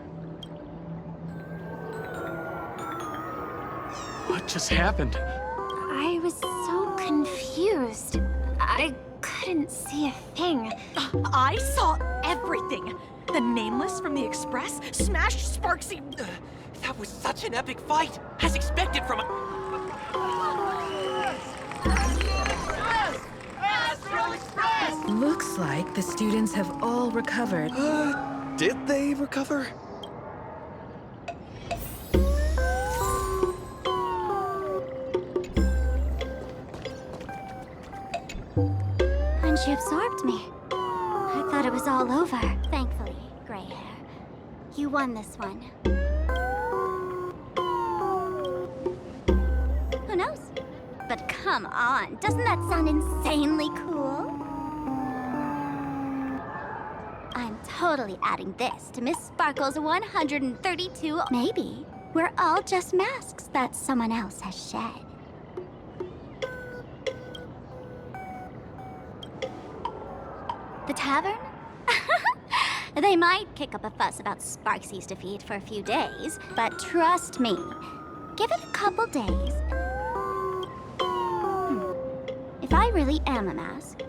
What just happened? I was so confused. I couldn't see a thing. I saw everything. The Nameless from the Express smashed Sparksy. That was such an epic fight, as expected from a... Astral Express! Looks like the students have all recovered. Did they recover? When she absorbed me, I thought it was all over. Thankfully, gray hair, you won this one. Who knows? But come on, doesn't that sound insanely cool? I'm totally adding this to Miss Sparkle's 132. Maybe we're all just masks that someone else has shed. The tavern? They might kick up a fuss about Sparksy's defeat for a few days, but trust me, give it a couple days. If I really am a mask,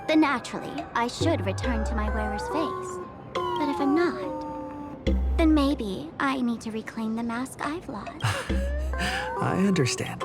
then naturally I should return to my wearer's face. But if I'm not, then maybe I need to reclaim the mask I've lost. I understand.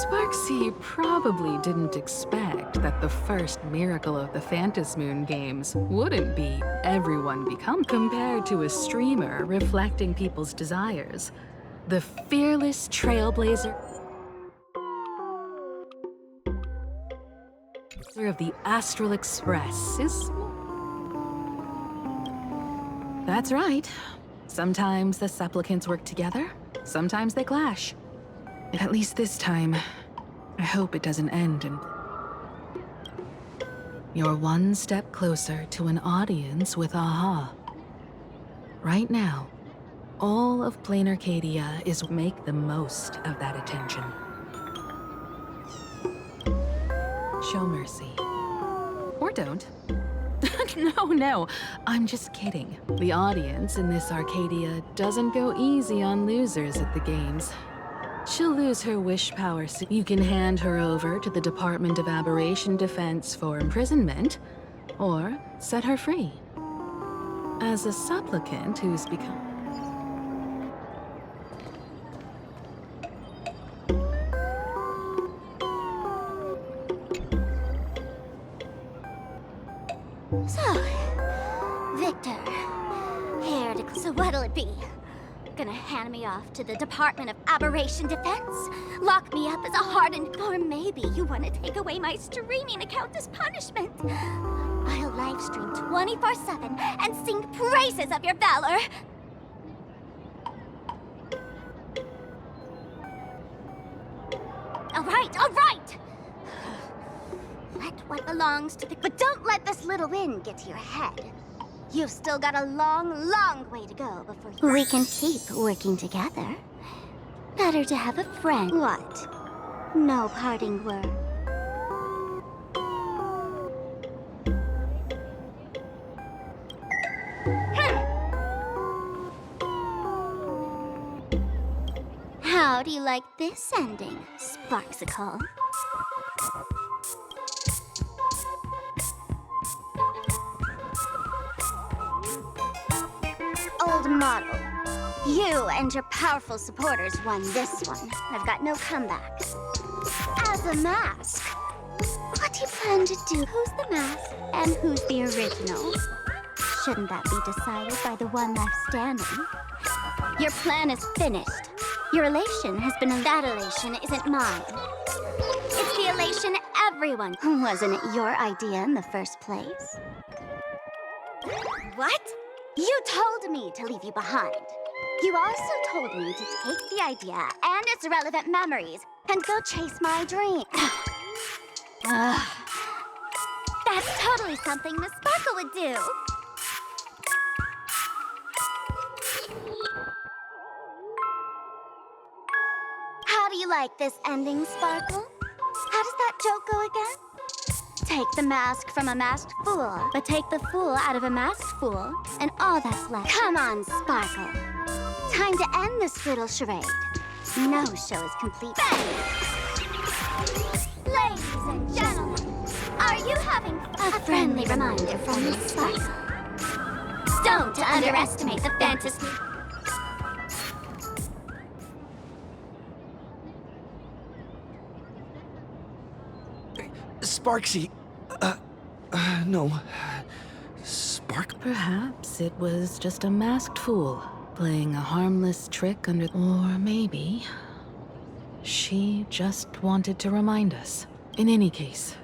Sparksy probably didn't expect that the first miracle of the Phantasmoon games wouldn't be everyone become compared to a streamer reflecting people's desires. The fearless trailblazer of the Astral Express is... That's right. Sometimes the supplicants work together, sometimes they clash. At least this time, I hope it doesn't end in... You're one step closer to an audience with Aha. Right now, all of Plain Arcadia is make the most of that attention. Show mercy. Or don't. No, I'm just kidding. The audience in this Arcadia doesn't go easy on losers at the games. She'll lose her wish power so you can hand her over to the Department of Aberration Defense for imprisonment, or set her free. As a supplicant who's become... So, Victor, here to... So what'll it be? gonna hand me off to the Department of Aberration Defense? Lock me up as a hardened... Or maybe you want to take away my streaming account as punishment. I'll live stream 24/7 and sing praises of your valor. All right! Let what belongs to the... But don't let this little win get to your head. You've still got a long, long way to go before you... We can keep working together. Better to have a friend. What? No parting word. How do you like this ending, Sparksicle? Old model. You and your powerful supporters won this one. I've got no comeback. As a mask, what do you plan to do? Who's the mask and who's the original? Shouldn't that be decided by the one left standing? Your plan is finished. Your elation has been... That elation isn't mine. It's the elation everyone... Wasn't it your idea in the first place? What? You told me to leave you behind. You also told me to take the idea and its relevant memories and go chase my dream. That's totally something Miss Sparkle would do. How do you like this ending, Sparkle? How does that joke go again? Take the mask from a masked fool, but take the fool out of a masked fool, and all that's left. Come on, Sparkle. Time to end this little charade. No show is complete. Bang! Ladies and gentlemen, are you having a friendly reminder from Miss Sparkle? Don't underestimate the fantasy. Sparksy. No. Perhaps it was just a masked fool playing a harmless trick under... Or maybe she just wanted to remind us. In any case,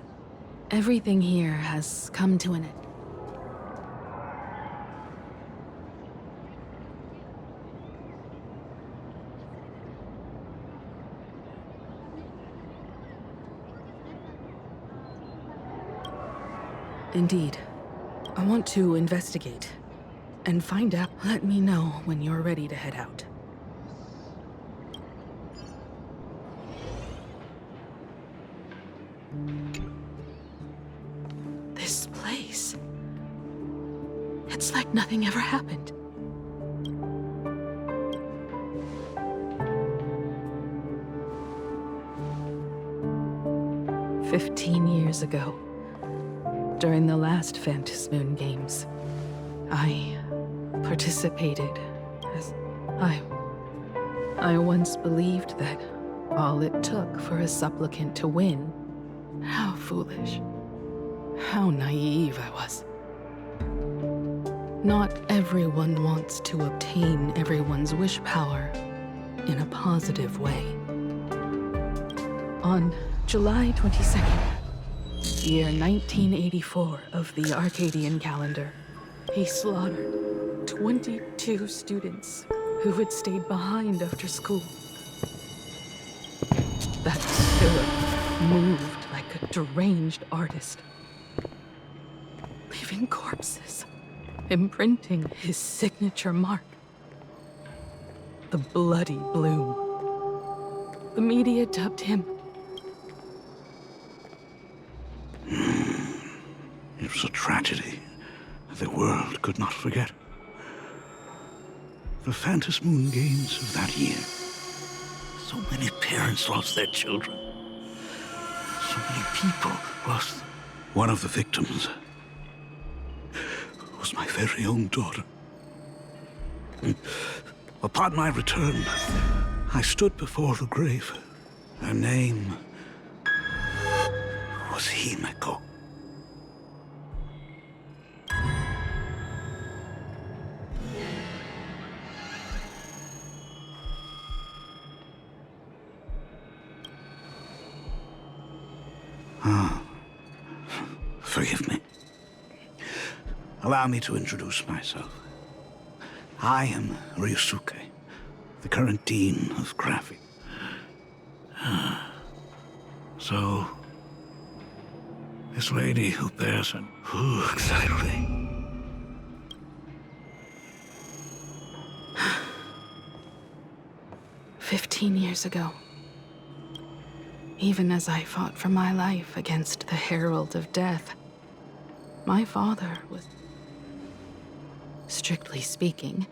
everything here has come to an end. Indeed. I want to investigate and find out. Let me know when you're ready to head out. This place... It's like nothing ever happened. "15 years ago, during the last Phantasmoon Games, I participated as I once believed that all it took for a supplicant to win. How foolish. How naive I was. Not everyone wants to obtain everyone's wish power in a positive way. On July 22nd, year 1984 of the Arcadian calendar, he slaughtered 22 students who had stayed behind after school. That killer moved like a deranged artist, leaving corpses, imprinting his signature mark. The Bloody Bloom. The media dubbed him... It was a tragedy the world could not forget. The Phantasmoon Games of that year. So many parents lost their children. So many people lost. One of the victims was my very own daughter. Upon my return, I stood before the grave. Her name was Himeko. Forgive me. Allow me to introduce myself. I am Ryusuke, the current dean of Graphic. So, this lady who bears an... exactly. "15 years ago, even as I fought for my life against the Herald of Death, my father was, strictly speaking,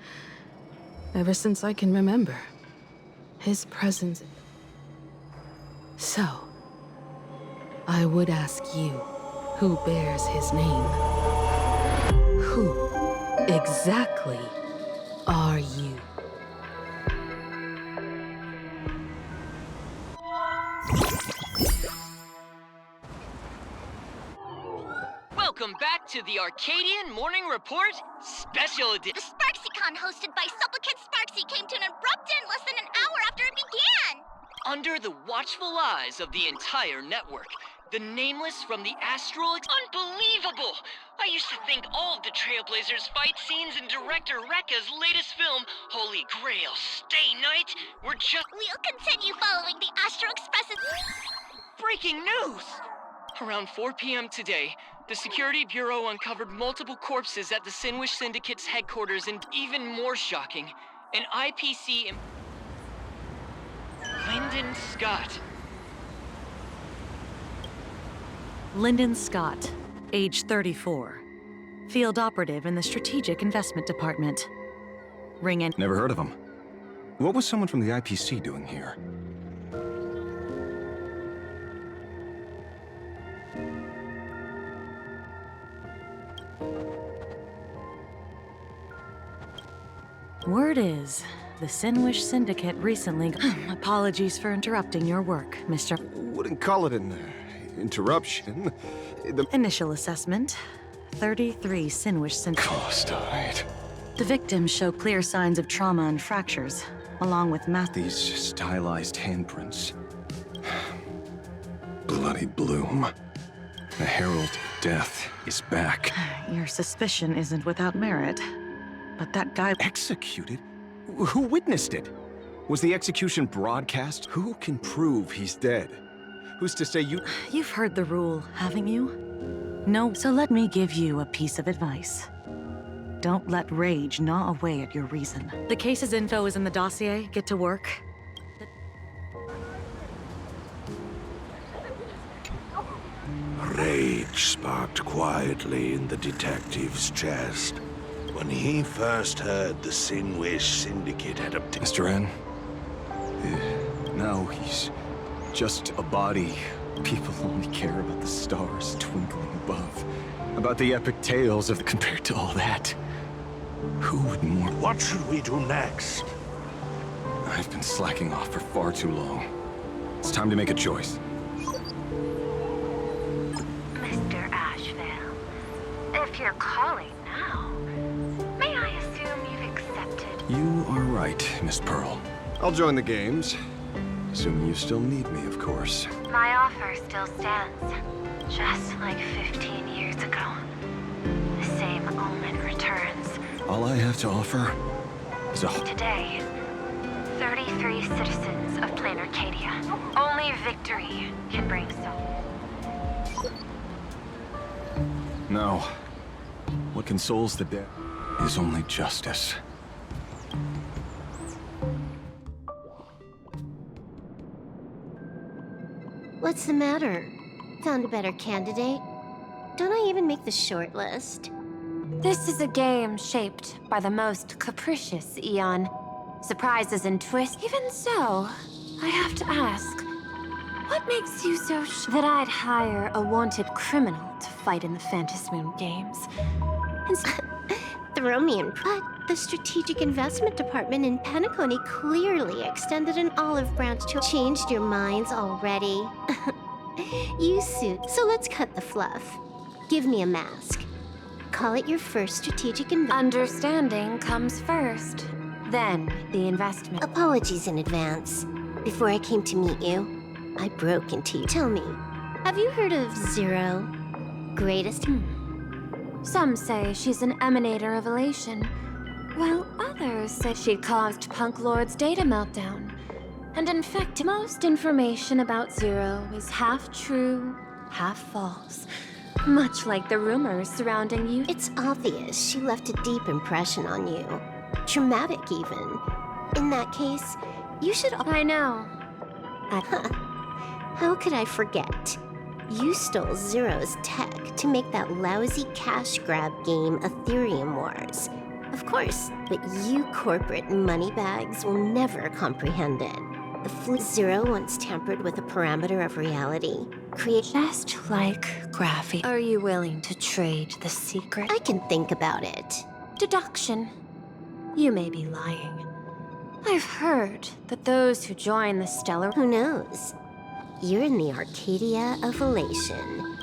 ever since I can remember, his presence. So, I would ask you, who bears his name? Who exactly are you?" Welcome back to the Arcadian Morning Report Special Edition. The SparksyCon hosted by Supplicant Sparksy came to an abrupt end less than an hour after it began! Under the watchful eyes of the entire network, the Nameless from the Astral... Unbelievable! I used to think all of the Trailblazers fight scenes in director Rekka's latest film, Holy Grail Stay Night, were just... We'll continue following the Astro Express's... Breaking news! Around 4 p.m. today, the Security Bureau uncovered multiple corpses at the Sinwish Syndicate's headquarters, and even more shocking, an IPC... Lyndon Scott. Lyndon Scott, age 34. Field operative in the Strategic Investment Department. Ring in. Never heard of him. What was someone from the IPC doing here? Word is, the Sinwish Syndicate recently... Apologies for interrupting your work, Mr. Wouldn't call it an interruption. Initial assessment, 33 Sinwish Syndicate. Cost-eyed. The victims show clear signs of trauma and fractures, along with These stylized handprints. Bloody Bloom. The Herald of Death is back. Your suspicion isn't without merit. But that guy... Executed? Who witnessed it? Was the execution broadcast? Who can prove he's dead? Who's to say you... You've heard the rule, haven't you? No, so let me give you a piece of advice. Don't let rage gnaw away at your reason. The case's info is in the dossier. Get to work. Rage sparked quietly in the detective's chest when he first heard the Sinwish Syndicate had obtained... Mr. N, now he's just a body. People only care about the stars twinkling above. About the epic tales of... Compared to all that, who would more... What should we do next? I've been slacking off for far too long. It's time to make a choice. Mr. Ashvale, if you're calling now, may I assume you've accepted? You are right, Miss Pearl. I'll join the games. Assuming you still need me, of course. My offer still stands. Just like 15 years ago. The same omen returns. All I have to offer is a... Today, 33 citizens of Plain Arcadia. Only victory can bring so. No. What consoles the dead is only justice. What's the matter? Found a better candidate? Don't I even make the short list? This is a game shaped by the most capricious Eon. Surprises and twists. Even so, I have to ask, what makes you so sure that I'd hire a wanted criminal to fight in the Phantasmoon games? Throw me in. But the Strategic Investment Department in Penacony clearly extended an olive branch to... Changed your minds already? You suit. So let's cut the fluff. Give me a mask. Call it your first strategic investment. Understanding comes first, then the investment. Apologies in advance. Before I came to meet you, I broke into you. Tell me, have you heard of Zero? Greatest. Some say she's an emanator of elation, while others say she caused Punk Lord's data meltdown. And in fact, most information about Zero is half true, half false. Much like the rumors surrounding you. It's obvious she left a deep impression on you. Traumatic, even. In that case, you should... I know. How could I forget? You stole Zero's tech to make that lousy cash grab game Ethereum Wars. Of course, but you corporate moneybags will never comprehend it. The Zero once tampered with a parameter of reality. Just like Graphy. Are you willing to trade the secret? I can think about it. Deduction. You may be lying. I've heard that those who join the Stellar... Who knows? You're in the Arcadia of Elation.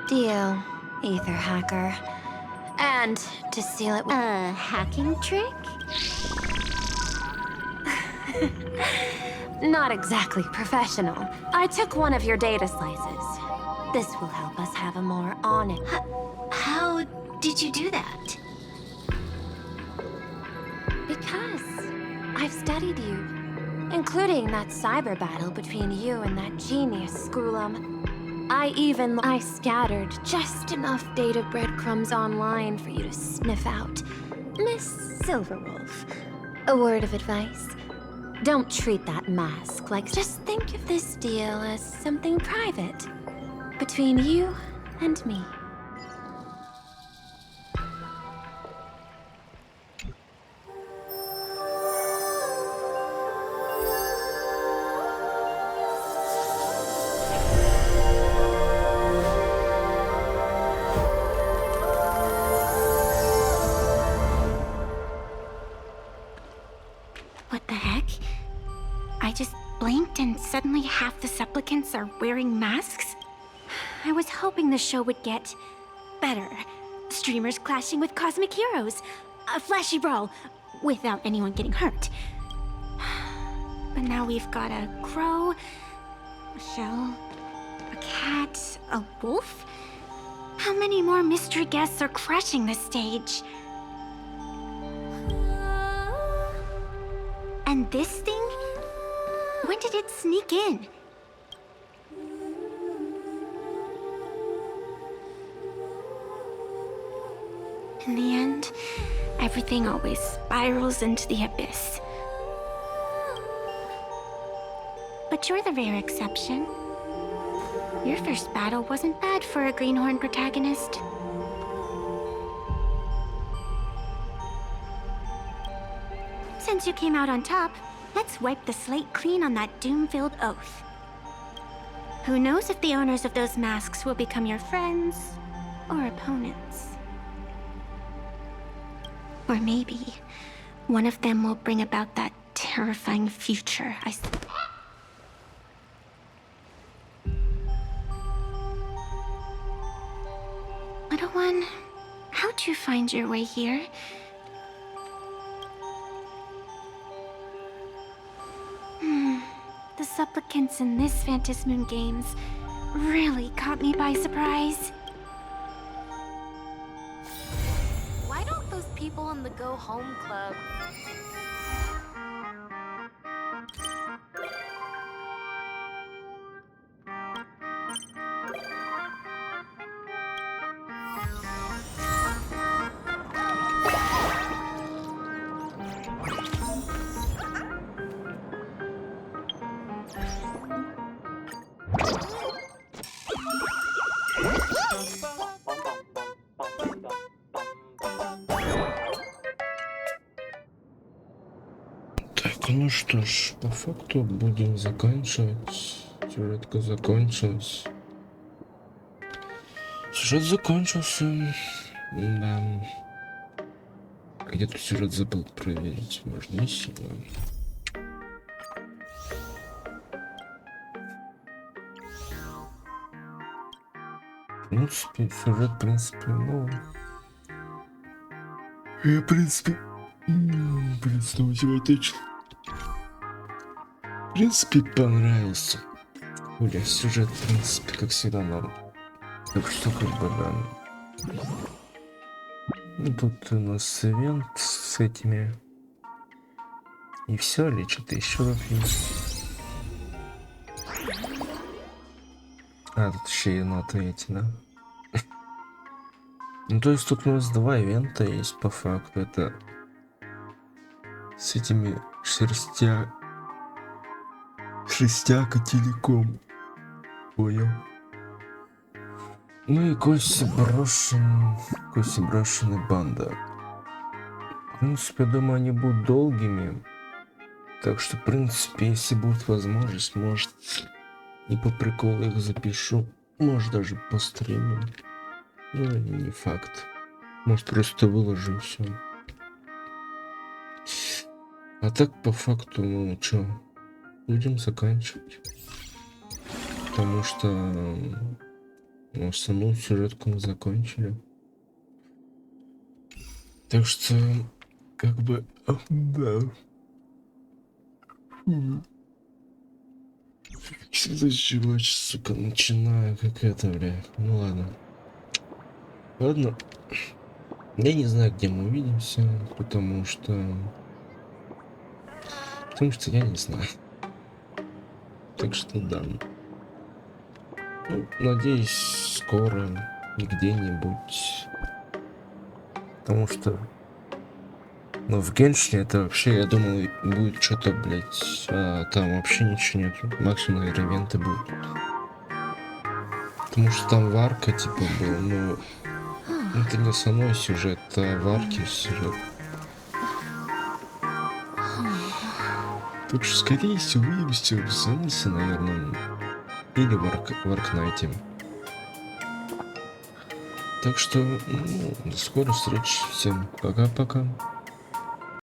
Deal, Ether Hacker. And to seal it with... A hacking trick? Not exactly professional. I took one of your data slices. This will help us have a more honest... How did you do that? Because I've studied you, including that cyber battle between you and that genius Scroolum. I scattered just enough data breadcrumbs online for you to sniff out. Miss Silverwolf, a word of advice. Don't treat that mask like... Just think of this deal as something private between you and me. What the heck? I just blinked and suddenly half the supplicants are wearing masks? I was hoping the show would get better. Streamers clashing with cosmic heroes. A flashy brawl without anyone getting hurt. But now we've got a crow, a shell, a cat, a wolf? How many more mystery guests are crashing the stage? And this thing? When did it sneak in? In the end, everything always spirals into the abyss. But you're the rare exception. Your first battle wasn't bad for a greenhorn protagonist. Since you came out on top, let's wipe the slate clean on that doom-filled oath. Who knows if the owners of those masks will become your friends or opponents? Or maybe one of them will bring about that terrifying future Little one, how'd you find your way here? The supplicants in this Phantasmoon Games really caught me by surprise. Why don't those people in the Go Home Club... Ну что ж, по факту будем заканчивать. Сюжетка закончилась. Сюжет закончился. Да. Где-то сюжет забыл проверить. Можно сильно. В принципе, сюжет, в принципе, ну... В принципе, симпатично. В принципе, понравился. Оля, сюжет, в принципе, как всегда, норм. Так что как бы да. Ну, тут у нас ивент с этими. И все, или что-то еще тут есть? А, тут еще еноты эти, да? Ну, то есть тут у нас два ивента есть по факту. Это с этими шерстяка телеком. Понял. Ну и Кости брошенная банда. В принципе, я думаю, они будут долгими. Так что, в принципе, если будет возможность, может, и по приколу их запишу. Может, даже по стриму. Ну, не факт. Может, просто выложу и все. А так, по факту, ну, что, будем заканчивать. Потому что основную сюжетку мы закончили. Так что, как бы, да. Следующего, сука, начинаю, как это, бля. Ну ладно. Ладно. Я не знаю, где мы увидимся, потому что я не знаю. Так что да. Ну, надеюсь, скоро и где-нибудь. Потому что, ну, в Геншине это вообще, я думал, будет что-то, блять, а там вообще ничего нету. Максимум, наверное, ивенты будут. Потому что там варка, типа, был, но это не основной сюжет, а варки сюжет. Так что, скорее всего, увидимся в Зенсе, наверное, или в Варкнайте. Так что, ну, до скорой встречи. Всем пока-пока.